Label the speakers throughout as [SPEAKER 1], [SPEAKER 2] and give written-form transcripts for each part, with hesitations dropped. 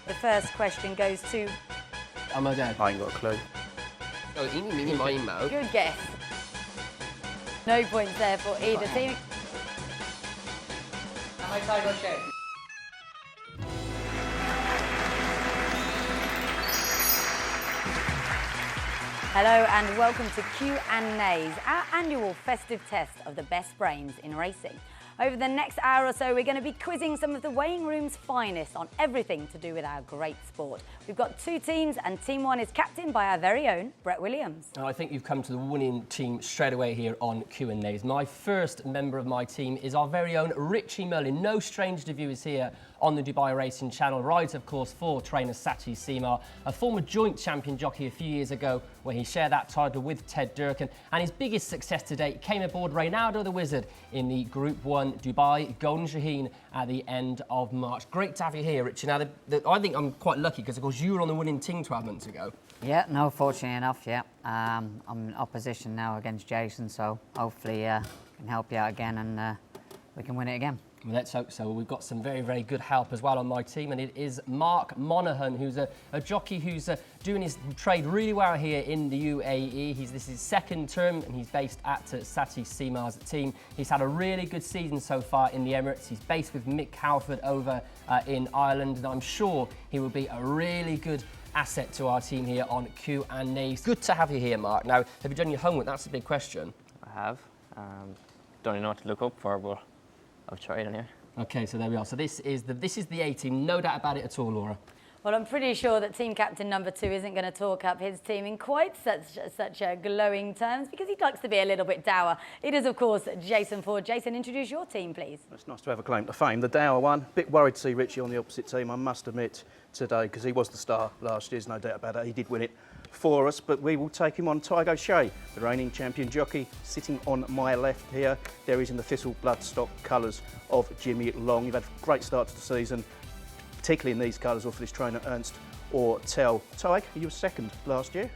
[SPEAKER 1] The first question goes to...
[SPEAKER 2] I'm a dad.
[SPEAKER 3] I ain't got a clue.
[SPEAKER 2] Oh, eeny, meeny, miny, moe.
[SPEAKER 1] Good guess. No points there for either team.
[SPEAKER 4] Am I title shape?
[SPEAKER 1] Hello and welcome to Q&Neighs, our annual festive test of the best brains in racing. Over the next hour or so, we're going to be quizzing some of the weighing room's finest on everything to do with our great sport. We've got two teams, and Team 1 is captained by our very own Brett Williams.
[SPEAKER 2] I think you've come to the winning team straight away here on Q&Neighs. My first member of my team is our very own Richie Mullin. No stranger to viewers here on the Dubai Racing Channel. Rides, of course, for trainer Sachi Seema, a former joint champion jockey a few years ago where he shared that title with Ted Durkin. And his biggest success to date came aboard Reynaldo the Wizard in the Group 1 Dubai Golden Shaheen at the end of March. Great to have you here, Richie. Now, I think I'm quite lucky because, of course, you were on the winning team 12 months ago.
[SPEAKER 4] Yeah, no, fortunately enough, yeah. I'm in opposition now against Jason, so hopefully I can help you out again and we can win it again.
[SPEAKER 2] Well, let's hope so. We've got some very, very good help as well on my team, and it is Mark Monaghan, who's a jockey who's doing his trade really well here in the UAE. This is his second term, and he's based at Sachi Seema's team. He's had a really good season so far in the Emirates. He's based with Mick Halford over in Ireland, and I'm sure he will be a really good asset to our team here on Q&Neighs. Good to have you here, Mark. Now, have you done your homework? That's a big question.
[SPEAKER 5] I have. Don't even know what to look up for, but I've tried anyway.
[SPEAKER 2] Okay, so there we are. So this is the A team, no doubt about it at all, Laura.
[SPEAKER 1] Well, I'm pretty sure that team captain number 2 isn't going to talk up his team in quite such glowing terms because he likes to be a little bit dour. It is, of course, Jason Ford. Jason, introduce your team, please.
[SPEAKER 3] It's nice to have a claim to fame. The dour one. Bit worried to see Richie on the opposite team, I must admit, today, because he was the star last year, there's no doubt about it. He did win it for us, but we will take him on. Tygo Shea, the reigning champion jockey, sitting on my left here. There is in the Thistle bloodstock colours of Jimmy Long. You've had a great start to the season, particularly in these colours, or for this trainer Ernst or Tell. Tyg, you were second last year.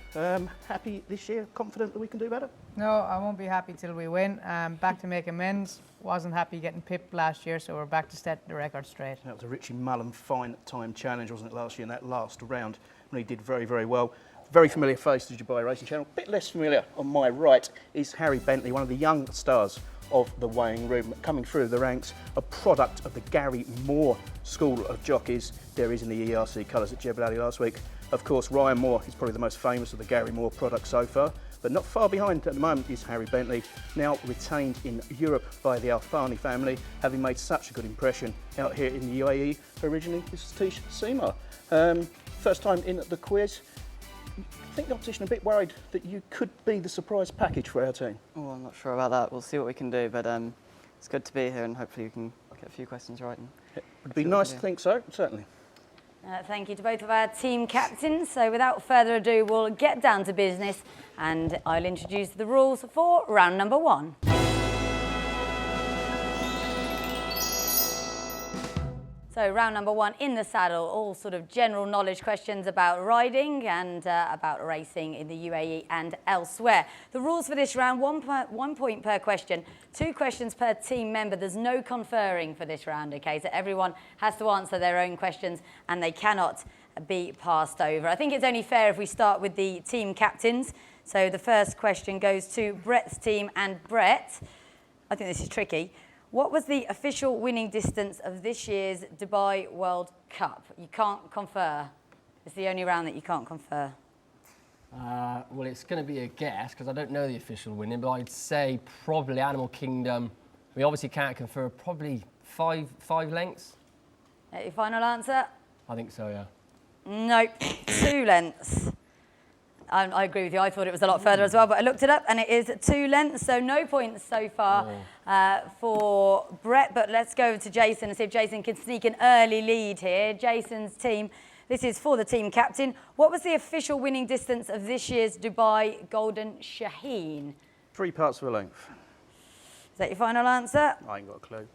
[SPEAKER 3] Happy this year? Confident that we can do better?
[SPEAKER 6] No, I won't be happy till we win. Back to make amends. Wasn't happy getting pipped last year, so we're back to set the record straight.
[SPEAKER 3] That was a Richie Mullen fine time challenge, wasn't it, last year in that last round when he did very, very well. Very familiar face to the Dubai Racing Channel. A bit less familiar on my right is Harry Bentley, one of the young stars of the weighing room, coming through the ranks, a product of the Gary Moore school of jockeys. There is in the ERC colours at Jebel Ali last week. Of course, Ryan Moore is probably the most famous of the Gary Moore products so far, but not far behind at the moment is Harry Bentley, now retained in Europe by the Alfani family, having made such a good impression out here in the UAE. Originally, this is Tish Seema. First time in the quiz. I think the opposition are a bit worried that you could be the surprise package for our team.
[SPEAKER 5] Oh, I'm not sure about that. We'll see what we can do, but it's good to be here and hopefully we can get a few questions right. And
[SPEAKER 3] It would be nice to think so, certainly.
[SPEAKER 1] Thank you to both of our team captains. So without further ado, we'll get down to business and I'll introduce the rules for round number 1. So round number 1 in the saddle, all sort of general knowledge questions about riding and about racing in the UAE and elsewhere. The rules for this round, 1 point per question, 2 questions per team member. There's no conferring for this round, okay? So everyone has to answer their own questions and they cannot be passed over. I think it's only fair if we start with the team captains. So the first question goes to Brett's team, and Brett, I think this is tricky. What was the official winning distance of this year's Dubai World Cup? You can't confer. It's the only round that you can't confer.
[SPEAKER 2] Well, it's going to be a guess because I don't know the official winning, but I'd say probably Animal Kingdom. We obviously can't confer. Probably five lengths.
[SPEAKER 1] Your final answer?
[SPEAKER 2] I think so, yeah.
[SPEAKER 1] Nope, 2 lengths. I agree with you. I thought it was a lot further as well, but I looked it up and it is 2 lengths, so no points so far for Brett. But let's go to Jason and see if Jason can sneak an early lead here. Jason's team, this is for the team captain. What was the official winning distance of this year's Dubai Golden Shaheen?
[SPEAKER 3] 3 parts of a length.
[SPEAKER 1] Is that your final answer?
[SPEAKER 3] I ain't got a clue.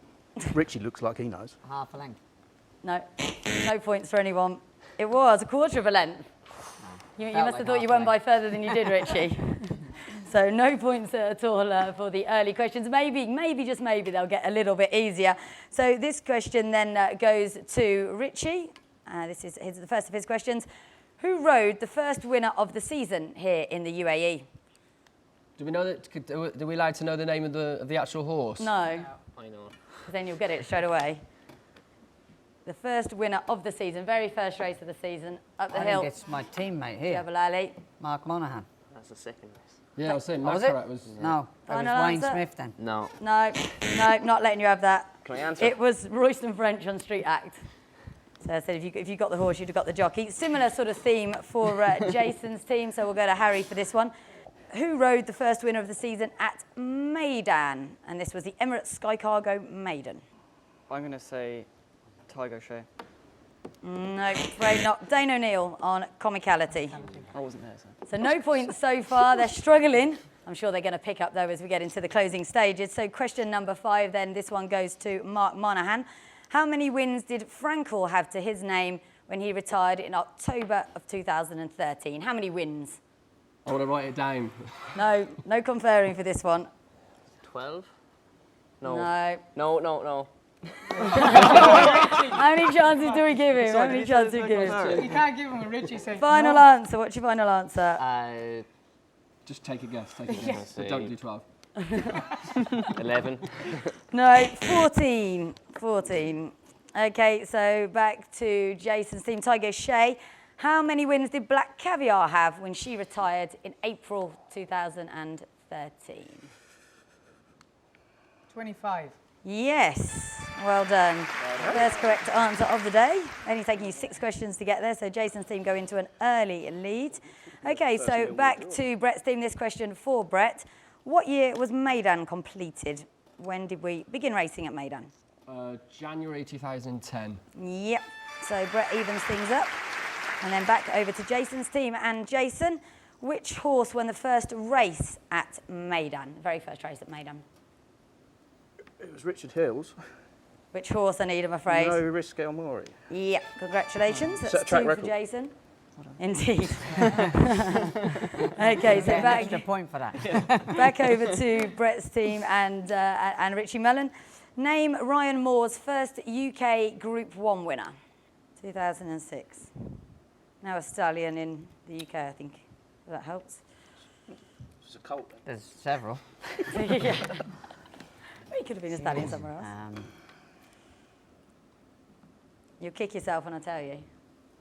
[SPEAKER 3] Richie looks like he knows.
[SPEAKER 6] Half a length.
[SPEAKER 1] No, no points for anyone. It was a quarter of a length. You must have thought you won by further than you did, Richie. So no points at all for the early questions. Maybe, just maybe, they'll get a little bit easier. So this question then goes to Richie. This is the first of his questions. Who rode the first winner of the season here in the UAE?
[SPEAKER 2] Do we know that? Do we like to know the name of the actual horse?
[SPEAKER 1] No.
[SPEAKER 2] I know.
[SPEAKER 1] Because then you'll get it straight away. The first winner of the season, very first race of the season, up the
[SPEAKER 4] I
[SPEAKER 1] hill.
[SPEAKER 4] think it's my teammate here,
[SPEAKER 1] Jebel Ali.
[SPEAKER 4] Mark Monaghan.
[SPEAKER 5] That's the second race.
[SPEAKER 2] Yeah, I was saying
[SPEAKER 4] Was
[SPEAKER 2] Macarat
[SPEAKER 4] it?
[SPEAKER 2] was.
[SPEAKER 4] No, that was
[SPEAKER 1] Final
[SPEAKER 4] Wayne
[SPEAKER 1] answer?
[SPEAKER 4] Smith then.
[SPEAKER 5] No.
[SPEAKER 1] No, not letting you have that.
[SPEAKER 5] Can I answer?
[SPEAKER 1] It was Royston French on Street Act. So I said if you got the horse, you'd have got the jockey. Similar sort of theme for Jason's team, so we'll go to Harry for this one. Who rode the first winner of the season at Maidan? And this was the Emirates Sky Cargo Maiden.
[SPEAKER 5] I'm going to say Tiger Shea.
[SPEAKER 1] No, afraid not. Dane O'Neill on Comicality.
[SPEAKER 5] I wasn't there, so.
[SPEAKER 1] So no points so far. They're struggling. I'm sure they're going to pick up, though, as we get into the closing stages. So question number 5, then. This one goes to Mark Monaghan. How many wins did Frankel have to his name when he retired in October of 2013? How many wins?
[SPEAKER 2] I want to write it down.
[SPEAKER 1] No conferring for this one.
[SPEAKER 5] 12? No.
[SPEAKER 1] No.
[SPEAKER 5] No.
[SPEAKER 1] How many chances do we give him? How many chances do we give him?
[SPEAKER 6] You can't give him a Richie say.
[SPEAKER 1] Final
[SPEAKER 6] no.
[SPEAKER 1] answer. What's your final answer?
[SPEAKER 2] Just take a guess. Take a guess. But don't do 12.
[SPEAKER 5] 11.
[SPEAKER 1] No, 14. 14. Okay, so back to Jason's team. Tiger Shea. How many wins did Black Caviar have when she retired in April 2013?
[SPEAKER 6] 25.
[SPEAKER 1] Yes, well done. First correct answer of the day. Only taking you 6 questions to get there, so Jason's team go into an early lead. Okay, so back to Brett's team. This question for Brett. What year was Maidan completed? When did we begin racing at Maidan?
[SPEAKER 2] January 2010.
[SPEAKER 1] Yep, so Brett evens things up. And then back over to Jason's team. And Jason, which horse won the first race at Maidan? The very first race at Maidan.
[SPEAKER 3] It was Richard Hill's.
[SPEAKER 1] Which horse, I need, I'm afraid?
[SPEAKER 3] No risk El Mori.
[SPEAKER 1] Yep, congratulations.
[SPEAKER 3] Set
[SPEAKER 1] That's
[SPEAKER 3] a track
[SPEAKER 1] 2
[SPEAKER 3] record.
[SPEAKER 1] for Jason. Indeed. Okay, so
[SPEAKER 4] Get an extra
[SPEAKER 1] back,
[SPEAKER 4] point for that.
[SPEAKER 1] back over to Brett's team and Richie Mellon. Name Ryan Moore's first UK Group 1 winner. 2006. Now a stallion in the UK, I think. If that helps.
[SPEAKER 3] It's a colt.
[SPEAKER 4] There's several.
[SPEAKER 1] Yeah. Well, he could have been a stallion somewhere else. You'll kick yourself when I tell you.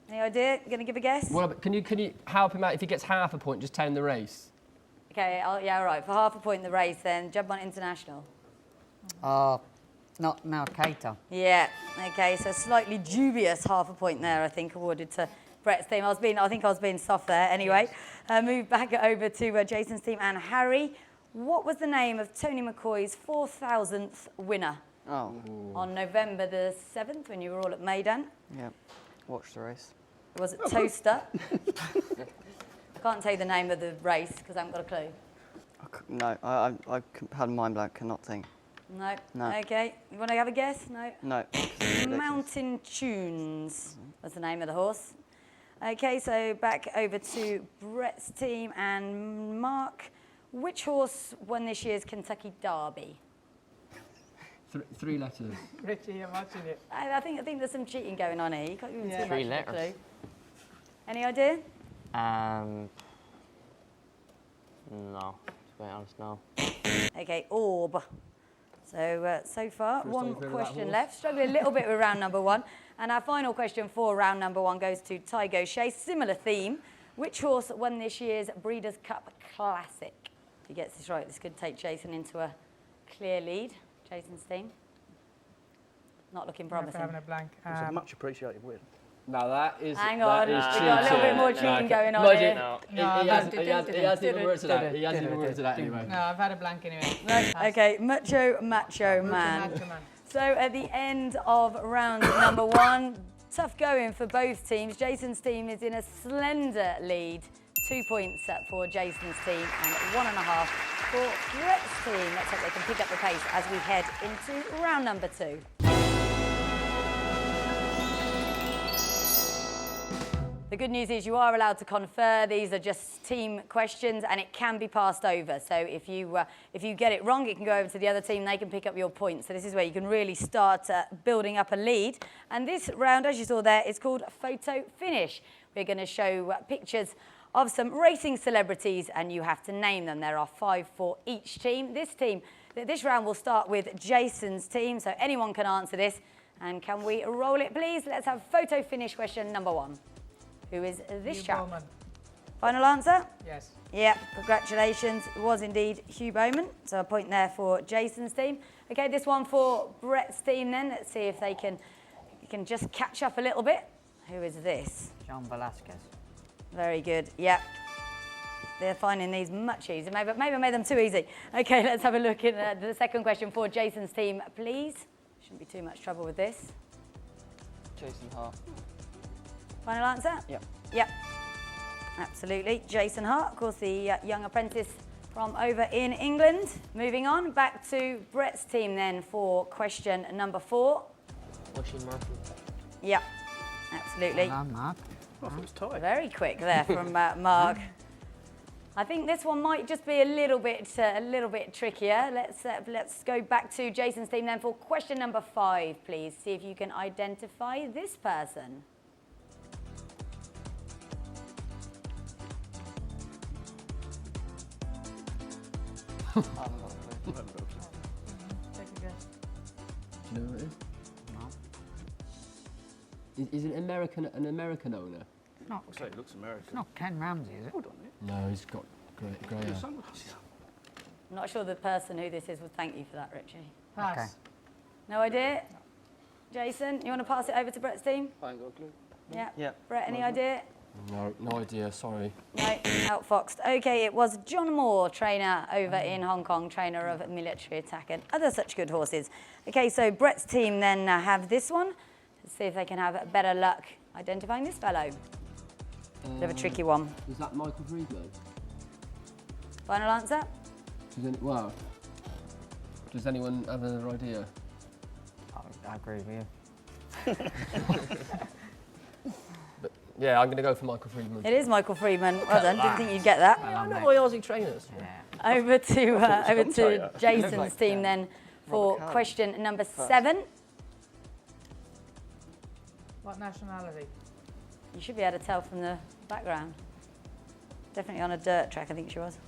[SPEAKER 1] Any idea? Going to give a guess?
[SPEAKER 2] Well, but can you help him out if he gets half a point? Just tell him the race.
[SPEAKER 1] Okay, yeah, all right. For half a point in the race, then Jubman International.
[SPEAKER 4] Not now, Cato.
[SPEAKER 1] Yeah. Okay, so slightly dubious half a point there, I think, awarded to Brett's team. I think I was being soft there. Anyway, move back over to Jason's team and Harry. What was the name of Tony McCoy's 4,000th winner?
[SPEAKER 5] Oh.
[SPEAKER 1] On November the 7th, when you were all at Maidan?
[SPEAKER 5] Yeah. Watch the race.
[SPEAKER 1] Was it Toaster? I can't tell you the name of the race because I haven't got a clue.
[SPEAKER 5] No, I had mind blank, cannot think.
[SPEAKER 1] No.
[SPEAKER 5] No.
[SPEAKER 1] Okay. You want to have a guess? No.
[SPEAKER 5] No.
[SPEAKER 1] Mountain Tunes was the name of the horse. Okay, so back over to Brett's team and Mark. Which horse won this year's Kentucky Derby?
[SPEAKER 2] 3 letters.
[SPEAKER 6] Richie, I'm watching it.
[SPEAKER 1] I think there's some cheating going on here. You can't give him too
[SPEAKER 5] 3
[SPEAKER 1] much of a
[SPEAKER 5] letters.
[SPEAKER 1] clue. Any idea?
[SPEAKER 5] No. To be honest, no.
[SPEAKER 1] Okay, Orb. So, so far,
[SPEAKER 2] First
[SPEAKER 1] one
[SPEAKER 2] time you've heard of that
[SPEAKER 1] question
[SPEAKER 2] horse?
[SPEAKER 1] left. Struggling a little bit with round number 1. And our final question for round number 1 goes to Tiger Shea. Similar theme. Which horse won this year's Breeders' Cup Classic? If he gets this right, this could take Jason into a clear lead. Jason's team. Not looking
[SPEAKER 6] I'm
[SPEAKER 1] promising.
[SPEAKER 6] having a blank.
[SPEAKER 3] It's a much appreciated win.
[SPEAKER 2] Now that is.
[SPEAKER 1] Hang
[SPEAKER 2] that
[SPEAKER 1] on,
[SPEAKER 2] is
[SPEAKER 1] we've got a little bit more cheating going on here.
[SPEAKER 5] No.
[SPEAKER 2] He hasn't even worked to that. He hasn't even worked to that anyway.
[SPEAKER 6] No, I've had a blank anyway.
[SPEAKER 1] No, okay, Macho Man.
[SPEAKER 6] Macho Man.
[SPEAKER 1] So at the end of round number 1, tough going for both teams. Jason's team is in a slender lead. 2 points for Jason's team and 1.5 for Brett's team. Let's hope they can pick up the pace as we head into round number 2. The good news is you are allowed to confer. These are just team questions and it can be passed over. So if you get it wrong, it can go over to the other team. They can pick up your points. So this is where you can really start building up a lead. And this round, as you saw there, is called photo finish. We're going to show pictures of some racing celebrities and you have to name them. There are 5 for each team. This round will start with Jason's team, so anyone can answer this. And can we roll it, please? Let's have photo finish question number 1. Who is this
[SPEAKER 6] Hugh
[SPEAKER 1] chap?
[SPEAKER 6] Bowman.
[SPEAKER 1] Final answer?
[SPEAKER 6] Yes.
[SPEAKER 1] Yep, congratulations. It was indeed Hugh Bowman. So a point there for Jason's team. Okay, this one for Brett's team then. Let's see if they can just catch up a little bit. Who is this?
[SPEAKER 4] John Velasquez.
[SPEAKER 1] Very good, yep. They're finding these much easier. Maybe I made them too easy. Okay, let's have a look at the second question for Jason's team, please. Shouldn't be too much trouble with this.
[SPEAKER 5] Jason Hart.
[SPEAKER 1] Final answer?
[SPEAKER 5] Yep.
[SPEAKER 1] Yep, absolutely. Jason Hart, of course, the young apprentice from over in England. Moving on, back to Brett's team then for question number 4.
[SPEAKER 2] Washington Murphy.
[SPEAKER 1] Yep, absolutely.
[SPEAKER 4] Well done, Mark.
[SPEAKER 3] I thought it was tight.
[SPEAKER 1] Very quick there from Mark. I think this one might just be a little bit trickier. Let's go back to Jason's team then for question number 5, please. See if you can identify this person.
[SPEAKER 5] I haven't got a clue.
[SPEAKER 6] Take a guess.
[SPEAKER 2] Do you know who it is?
[SPEAKER 4] No.
[SPEAKER 2] Is it an American owner?
[SPEAKER 4] Not,
[SPEAKER 3] So it looks American.
[SPEAKER 4] it's not Ken Ramsey, is it?
[SPEAKER 3] Hold on a minute.
[SPEAKER 2] No, he's got grey hair.
[SPEAKER 3] Sunglasses.
[SPEAKER 1] I'm not sure the person who this is would thank you for that, Richie.
[SPEAKER 6] Pass.
[SPEAKER 4] Okay.
[SPEAKER 1] No idea? Jason, you want to pass it over to Brett's team?
[SPEAKER 5] I ain't got a clue.
[SPEAKER 1] Yeah.
[SPEAKER 5] Yeah.
[SPEAKER 1] Brett, any idea?
[SPEAKER 2] No idea, sorry.
[SPEAKER 1] No, outfoxed. Okay, it was John Moore, trainer over in Hong Kong, trainer of military attack and other such good horses. Okay, so Brett's team then have this one. Let's see if they can have better luck identifying this fellow. Bit of a tricky one.
[SPEAKER 2] Is that Michael Friedman?
[SPEAKER 1] Final answer?
[SPEAKER 2] Does anyone have another idea?
[SPEAKER 4] I agree with you.
[SPEAKER 2] Yeah, I'm going to go for Michael Friedman.
[SPEAKER 1] It is Michael Freeman. Well done. Didn't think you'd get that.
[SPEAKER 2] I know my Aussie trainers.
[SPEAKER 4] Yeah.
[SPEAKER 1] Over to
[SPEAKER 3] commentator.
[SPEAKER 1] Jason's
[SPEAKER 5] like
[SPEAKER 1] team then for
[SPEAKER 5] Robert
[SPEAKER 1] question number 7.
[SPEAKER 6] What nationality?
[SPEAKER 1] You should be able to tell from the background. Definitely on a dirt track, I think she was.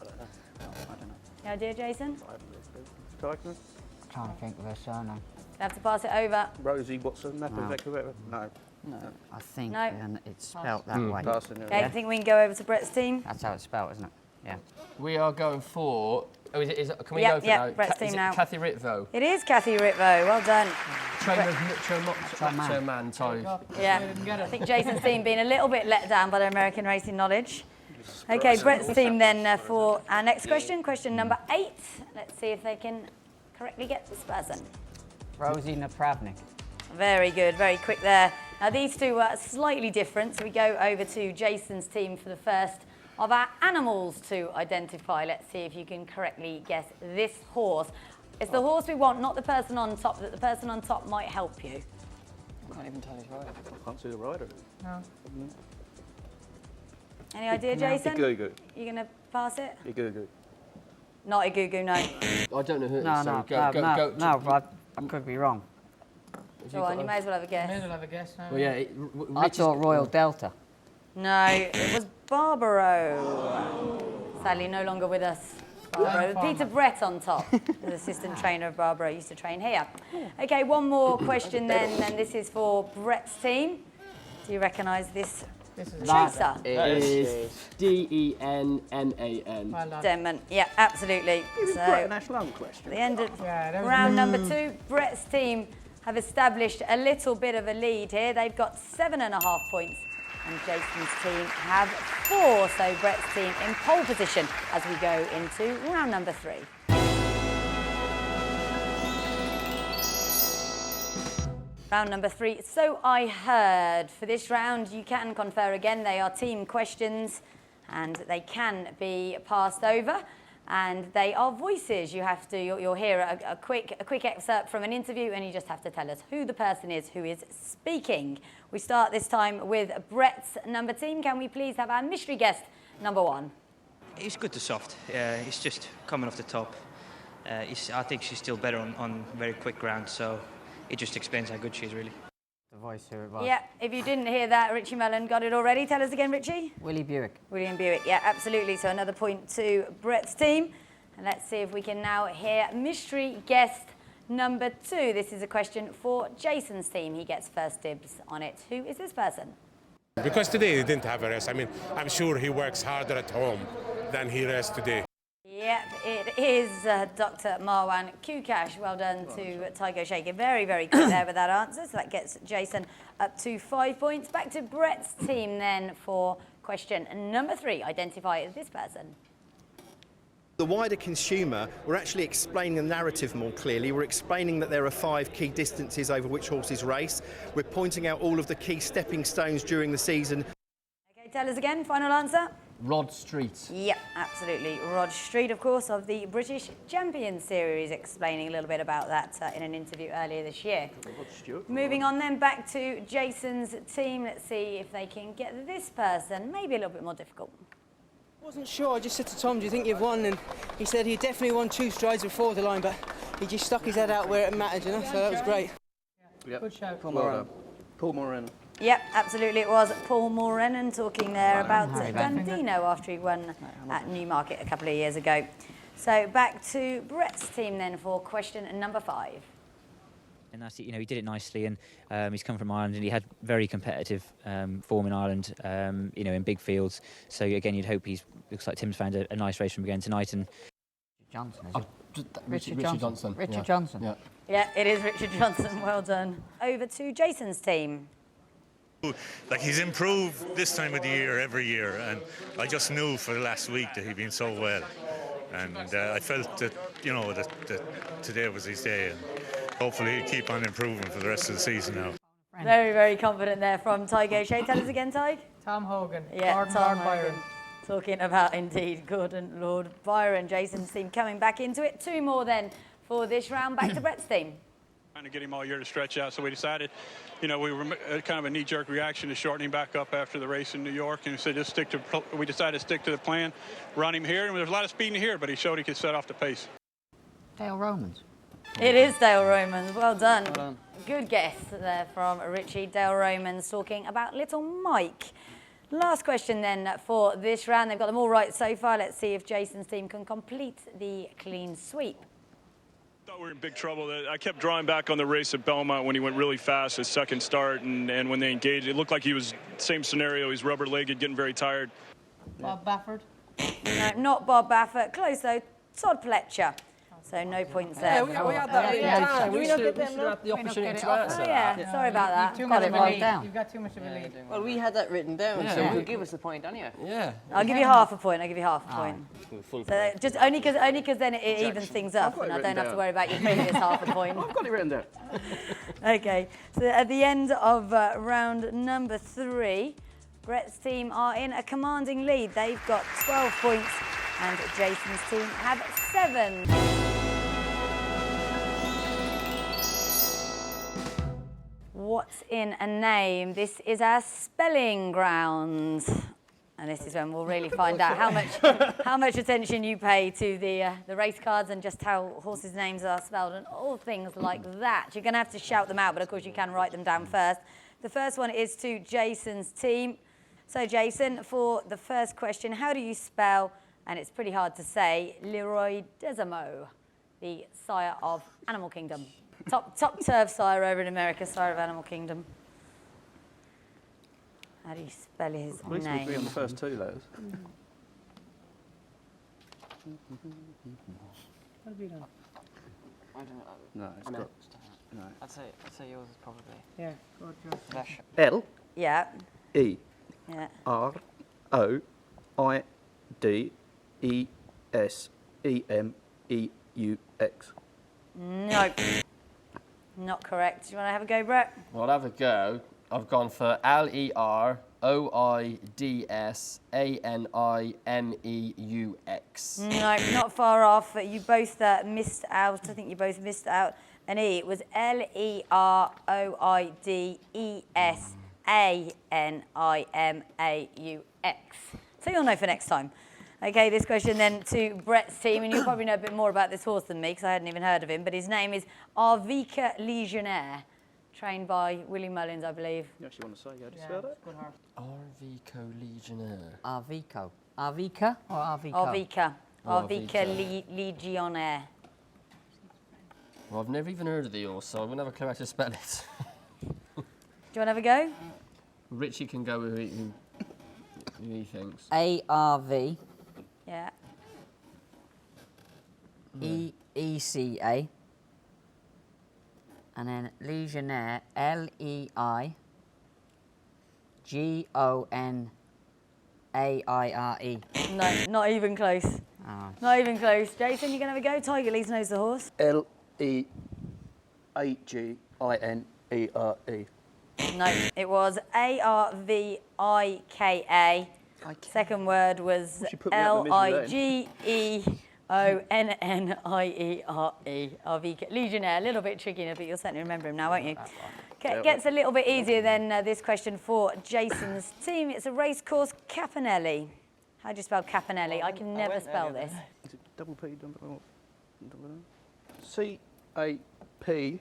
[SPEAKER 5] I don't know.
[SPEAKER 1] Any idea, Jason?
[SPEAKER 3] I haven't got a clue.
[SPEAKER 4] I'm trying to think of her surname.
[SPEAKER 1] You have to pass it over.
[SPEAKER 3] Rosie Watson,
[SPEAKER 4] No.
[SPEAKER 3] No.
[SPEAKER 5] No.
[SPEAKER 4] I think
[SPEAKER 1] No.
[SPEAKER 4] it's spelt that way.
[SPEAKER 3] Passing
[SPEAKER 1] Okay, I think we can go over to Brett's team.
[SPEAKER 4] That's how it's spelt, isn't it? Yeah.
[SPEAKER 2] We are going for... Oh, is it can we
[SPEAKER 1] Yep,
[SPEAKER 2] go for
[SPEAKER 1] yep,
[SPEAKER 2] now?
[SPEAKER 1] Brett's
[SPEAKER 2] Is
[SPEAKER 1] team
[SPEAKER 2] it
[SPEAKER 1] now.
[SPEAKER 2] Kathy Ritvo?
[SPEAKER 1] It is Kathy Ritvo. Well done.
[SPEAKER 2] Trainer of Macho Man, sorry.
[SPEAKER 1] Yeah.
[SPEAKER 6] I didn't get
[SPEAKER 1] I
[SPEAKER 6] it.
[SPEAKER 1] think Jason's team being a little bit let down by their American racing knowledge. Okay, Brett's team then for our next question, question number 8. Let's see if they can correctly get this person.
[SPEAKER 4] Rosie Napravnik.
[SPEAKER 1] Very good, very quick there. Now these two are slightly different, so we go over to Jason's team for the first of our animals to identify. Let's see if you can correctly guess this horse. It's the horse we want, not the person on top, that the person on top might help you.
[SPEAKER 5] I can't even tell his rider.
[SPEAKER 3] I can't see the rider.
[SPEAKER 6] No.
[SPEAKER 1] Any idea, Jason?
[SPEAKER 3] Igugu.
[SPEAKER 1] You gonna pass it?
[SPEAKER 3] Igugu.
[SPEAKER 1] Not Igugu, no.
[SPEAKER 2] I don't know who it is,
[SPEAKER 4] No,
[SPEAKER 2] sorry.
[SPEAKER 4] no, but I could be wrong.
[SPEAKER 1] Go on, you may as well have a
[SPEAKER 6] May as
[SPEAKER 1] guess.
[SPEAKER 6] well have a guess now.
[SPEAKER 2] Well, yeah,
[SPEAKER 4] I thought Royal Delta.
[SPEAKER 1] No, it was Barbaro. Sadly, no longer with us. Barbaro.
[SPEAKER 6] Farmer.
[SPEAKER 1] Peter Brett on top, the assistant trainer of Barbaro, used to train here. Okay, one more question then, and this is for Brett's team. Do you recognise this
[SPEAKER 6] This is
[SPEAKER 1] chaser?
[SPEAKER 2] It is Denman.
[SPEAKER 6] well done.
[SPEAKER 1] Denman. Yeah, absolutely.
[SPEAKER 3] Brett,
[SPEAKER 1] So,
[SPEAKER 3] national question.
[SPEAKER 1] the end of
[SPEAKER 6] Yeah, that was
[SPEAKER 1] round number 2, Brett's team have established a little bit of a lead here. They've got 7.5 points, and Jason's team have 4. So Brett's team in pole position as we go into round number 3. Round number 3. So I heard. For this round, you can confer again. They are team questions, and they can be passed over. and they are voices. You'll hear a quick excerpt from an interview, and you just have to tell us who the person is who is speaking. We start this time with Brett's number team. Can we please have our mystery guest number 1?
[SPEAKER 7] He's good to soft. He's just coming off the top. I think she's still better on very quick ground, so it just explains how good she is, really.
[SPEAKER 4] The voice who it was.
[SPEAKER 1] Yeah, if you didn't hear that, Richie Mellon got it already. Tell us again, Richie.
[SPEAKER 4] Willie Buick.
[SPEAKER 1] William Buick, yeah, absolutely. So another point to Brett's team. And let's see if we can now hear mystery guest number 2. This is a question for Jason's team. He gets first dibs on it. Who is this person?
[SPEAKER 8] Because today he didn't have a rest. I mean, I'm sure he works harder at home than he rests today.
[SPEAKER 1] Yep, it is Dr. Marwan Kukash. Well done to Tygo Shaker. Very, very good there with that answer. So that gets Jason up to 5 points. Back to Brett's team then for question number 3. Identify this person.
[SPEAKER 9] The wider consumer, we're actually explaining the narrative more clearly. We're explaining that there are 5 key distances over which horses race. We're pointing out all of the key stepping stones during the season.
[SPEAKER 1] Okay, tell us again, final answer.
[SPEAKER 2] Rod Street.
[SPEAKER 1] Yep, absolutely. Rod Street, of course, of the British Champion Series, explaining a little bit about that in an interview earlier this year. Moving on then back to Jason's team. Let's see if they can get this person, maybe a little bit more difficult.
[SPEAKER 10] I wasn't sure. I just said to Tom, do you think you've won? And he said he definitely won 2 strides before the line, but he just stuck his head out where it mattered, you know, so that was great.
[SPEAKER 3] Yep.
[SPEAKER 6] Good shout.
[SPEAKER 3] Paul Moran.
[SPEAKER 1] Yep, absolutely. It was Paul Morenon talking there about Dandino after he won at Newmarket a couple of years ago. So back to Brett's team then for question number 5.
[SPEAKER 11] And that's it, you know, he did it nicely, and he's come from Ireland, and he had very competitive form in Ireland, you know, in big fields. So again, you'd hope looks like Tim's found a nice race from again tonight. And
[SPEAKER 4] Johnson, is it?
[SPEAKER 2] Richard Johnson.
[SPEAKER 4] Richard
[SPEAKER 2] Yeah.
[SPEAKER 4] Johnson.
[SPEAKER 2] Yeah.
[SPEAKER 1] Yeah, it is Richard Johnson. Well done. Over to Jason's team.
[SPEAKER 12] Like, he's improved this time of the year every year, and I just knew for the last week that he'd been so well, and I felt that, you know, that today was his day, and hopefully he'll keep on improving for the rest of the season now.
[SPEAKER 1] Very, very confident there from Tygo Shea. Tell us again, Tyg.
[SPEAKER 6] Tom Hogan.
[SPEAKER 1] Yeah,
[SPEAKER 6] Gordon
[SPEAKER 1] Tom
[SPEAKER 6] Lord
[SPEAKER 1] Hogan.
[SPEAKER 6] Byron.
[SPEAKER 1] Talking about, indeed, Gordon Lord Byron. Jason's team coming back into it. 2 more then for this round. Back to Brett's team.
[SPEAKER 13] Trying to get him all year to stretch out, so we decided, you know, we were kind of a knee-jerk reaction to shortening back up after the race in New York, and we said we decided to stick to the plan, run him here, and there's a lot of speed in here, but he showed he could set off the pace.
[SPEAKER 4] Dale Romans.
[SPEAKER 1] It is Dale Romans. Well done. Well done. Good guess there from Richie. Dale Romans talking about little Mike. Last question then for this round. They've got them all right so far. Let's see if Jason's team can complete the clean sweep.
[SPEAKER 13] I thought we were in big trouble. I kept drawing back on the race at Belmont when he went really fast, his second start, and when they engaged, it looked like he was same scenario. He's rubber-legged, getting very tired.
[SPEAKER 6] Bob Bafford.
[SPEAKER 1] No, not Bob Baffert. Close though. Todd Pletcher. So no points there.
[SPEAKER 2] Yeah, we had that written down. We should have the opportunity to answer that.
[SPEAKER 1] Yeah, sorry about that.
[SPEAKER 6] You've got too much of a lead.
[SPEAKER 5] Well, we had that written down, so you could give us the point anyway.
[SPEAKER 2] Yeah.
[SPEAKER 1] I'll give you half a point. So just only because then it evens things up, and I don't have to worry about your previous half a point.
[SPEAKER 3] I've got it written down.
[SPEAKER 1] Okay, so at the end of round number 3, Brett's team are in a commanding lead. They've got 12 points, and Jason's team have 7. What's in a name? This is our spelling ground. And this is when we'll really find out how much attention you pay to the race cards and just how horses' names are spelled and all things like that. You're going to have to shout them out, but of course you can write them down first. The first one is to Jason's team. So Jason, for the first question, how do you spell, and it's pretty hard to say, Leroy Desamo, the sire of Animal Kingdom? Top turf sire over in America, sire of Animal Kingdom. How do you spell his
[SPEAKER 3] At least we
[SPEAKER 1] name?
[SPEAKER 3] agree on the first 2 letters.
[SPEAKER 5] I don't know.
[SPEAKER 3] No, it's got... No.
[SPEAKER 5] I'd say yours is probably.
[SPEAKER 6] Yeah, good job.
[SPEAKER 3] L.
[SPEAKER 1] Yeah.
[SPEAKER 3] E.
[SPEAKER 1] Yeah.
[SPEAKER 3] R. O. I. D. E. S. E. M. E. U. X.
[SPEAKER 1] Nope. Not correct. Do you want to have a go, Brett?
[SPEAKER 2] Well, I'll have a go. I've gone for Leroidsanimeux.
[SPEAKER 1] No, not far off. You both missed out. I think you both missed out an E. It was Leroidsanimeaux. So you'll know for next time. Okay, this question then to Brett's team, and you'll probably know a bit more about this horse than me because I hadn't even heard of him, but his name is Arvika Legionnaire, trained by Willie Mullins, I believe.
[SPEAKER 3] You actually want to say how do you spell that?
[SPEAKER 2] Arvika Legionnaire.
[SPEAKER 4] Arvico. Arvika or Arvico?
[SPEAKER 1] Arvika. Arvika
[SPEAKER 2] Arvika.
[SPEAKER 1] Legionnaire.
[SPEAKER 2] Well, I've never even heard of the horse, so I wouldn't have a clue how to spell it.
[SPEAKER 1] Do you want to have a go?
[SPEAKER 2] Richie can go with who he thinks.
[SPEAKER 4] A-R-V.
[SPEAKER 1] Yeah.
[SPEAKER 4] E-E-C-A. And then Legionnaire, L-E-I-G-O-N-A-I-R-E.
[SPEAKER 1] No, not even close.
[SPEAKER 4] Oh.
[SPEAKER 1] Not even close. Jason, you going to have a go? Tiger at least knows the horse.
[SPEAKER 3] L-E-A-G-I-N-E-R-E.
[SPEAKER 1] No, it was A-R-V-I-K-A. Second word was L-I-G-E-O-N-N-I-E-R-E. Arvika Legionnaire. A little bit tricky, but you'll certainly remember him now, won't you? Gets a little bit easier than this question for Jason's team. It's a race course, Capanelli. How do you spell Capanelli? I can never spell this.
[SPEAKER 3] Is it double P, double C-A-P-A-N-N-E-L-L-E.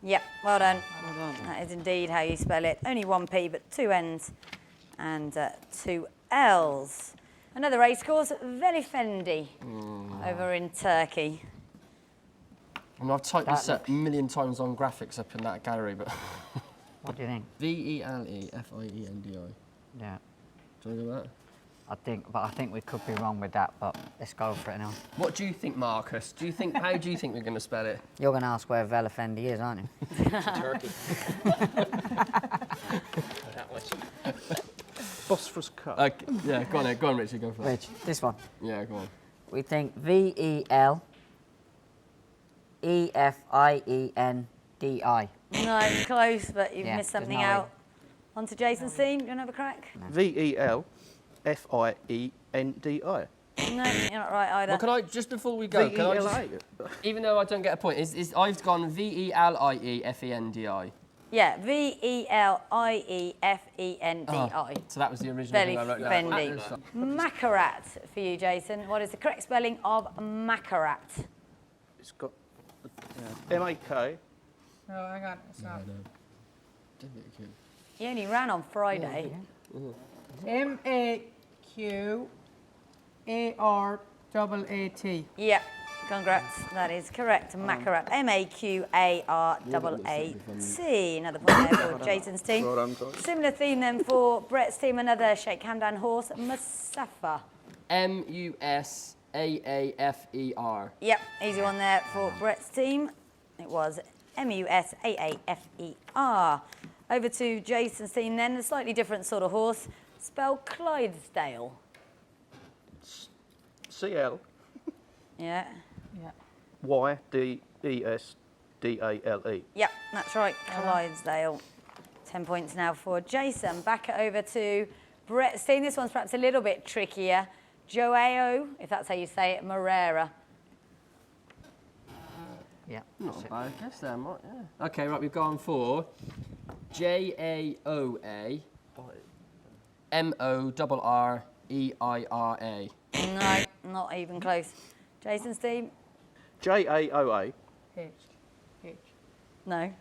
[SPEAKER 1] Yep, well done. That is indeed how you spell it. Only one P, but two N's and two L's. Another race course, Velifendi, over in Turkey.
[SPEAKER 2] And I've typed this a million times on graphics up in that gallery, but...
[SPEAKER 4] What do you think?
[SPEAKER 2] V-E-L-E-F-I-E-N-D-I.
[SPEAKER 4] Yeah.
[SPEAKER 2] Do you want to go with that?
[SPEAKER 4] I think we could be wrong with that, but let's go for it now.
[SPEAKER 2] What do you think, Marcus? How do you think we're going to spell it?
[SPEAKER 4] You're going to ask where Velifendi is, aren't you?
[SPEAKER 3] Turkey. Bosphorus Cup.
[SPEAKER 2] Yeah, go on, Richie, go for it.
[SPEAKER 4] Rich, this one.
[SPEAKER 2] Yeah, go on.
[SPEAKER 4] We think V-E-L-E-F-I-E-N-D-I.
[SPEAKER 1] No, close, but you've missed something out. On to Jason's team. Do you want to have a crack?
[SPEAKER 3] V-E-L-F-I-E-N-D-I.
[SPEAKER 1] No, you're not right either.
[SPEAKER 2] Well, can I, just before we go, can I just, even though I don't get a point, I've gone V-E-L-I-E-F-E-N-D-I.
[SPEAKER 1] Yeah, V-E-L-I-E-F-E-N-D-I.
[SPEAKER 2] So that was the original thing I wrote down.
[SPEAKER 1] Velifendi. Macarat for you, Jason. What is the correct spelling of Macarat?
[SPEAKER 3] It's got M-A-K.
[SPEAKER 6] No, hang on. It's not.
[SPEAKER 1] He only ran on Friday.
[SPEAKER 6] M-A-Q-A-R-A-A-T.
[SPEAKER 1] Yeah, congrats. That is correct. Macarat. M-A-Q-A-R-A-A-T. Another point there for Jason's team. Similar theme then for Brett's team. Another shake Hamdan horse, Musafa.
[SPEAKER 2] M-U-S-A-A-F-E-R.
[SPEAKER 1] Yep, easy one there for Brett's team. It was M-U-S-A-A-F-E-R. Over to Jason's team then, a slightly different sort of horse. Spell Clydesdale.
[SPEAKER 3] C-L.
[SPEAKER 1] Yeah.
[SPEAKER 3] Y-D-E-S-D-A-L-E.
[SPEAKER 1] Yep, that's right, Clydesdale. 10 points now for Jason. Back it over to Brett's team. This one's perhaps a little bit trickier. Joao, if that's how you say it, Moreira.
[SPEAKER 4] Yeah.
[SPEAKER 2] Not bad, I guess there, Mark, yeah. Okay, right, we've gone for J-A-O-A M-O-R-R-E-I-R-A.
[SPEAKER 1] No, not even close. Jason's team?
[SPEAKER 3] J-A-O-A.
[SPEAKER 6] H.
[SPEAKER 1] No.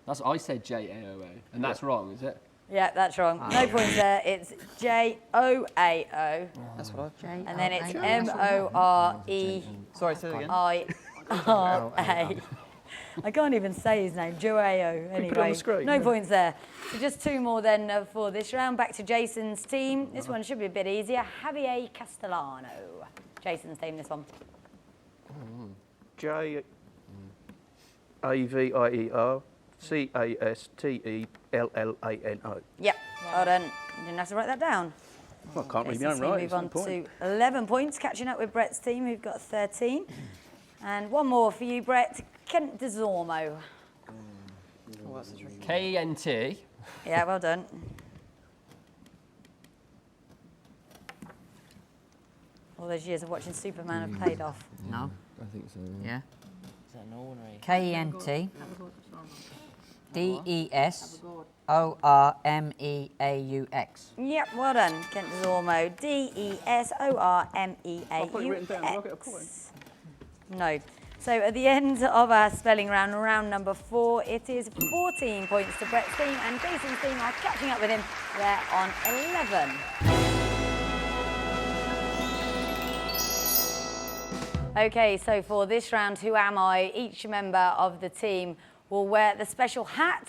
[SPEAKER 2] That's I said J-A-O-A, and that's wrong, is it?
[SPEAKER 1] Yeah, that's wrong. No points there. It's J-O-A-O.
[SPEAKER 5] That's what I've
[SPEAKER 1] And then it's M-O-R-E.
[SPEAKER 5] Sorry, say it again.
[SPEAKER 1] I-R-A. I can't even say his name, Joao. Anyway, no points there. So just two more then for this round. Back to Jason's team. This one should be a bit easier. Javier Castellano. Jason's team, this one.
[SPEAKER 3] J-A-V-I-E-R-C-A-S-T-E-L-L-A-N-O.
[SPEAKER 1] Yep, well done. You didn't have to write that down.
[SPEAKER 3] Well, I can't read my own
[SPEAKER 1] Jason's team
[SPEAKER 3] writing.
[SPEAKER 1] move on to 11 points, catching up with Brett's team, who've got 13. And one more for you, Brett. Kent Desormo.
[SPEAKER 5] Oh, that's a tricky one.
[SPEAKER 2] K-E-N-T.
[SPEAKER 1] Yeah, well done. All those years of watching Superman have paid off.
[SPEAKER 4] No.
[SPEAKER 2] I think so.
[SPEAKER 4] Yeah.
[SPEAKER 5] Is that an ordinary?
[SPEAKER 4] K-E-N-T D-E-S-O-R-M-E-A-U-X.
[SPEAKER 1] Yep, well done, Kent Desormo.
[SPEAKER 3] I've got it written down. I'll get a
[SPEAKER 1] D-E-S-O-R-M-E-A-U-X.
[SPEAKER 3] point.
[SPEAKER 1] No. So at the end of our spelling round, round number 4, it is 14 points to Brett's team, and Jason's team are catching up with him. They're on 11. Okay, so for this round, Who Am I? Each member of the team will wear the special hat,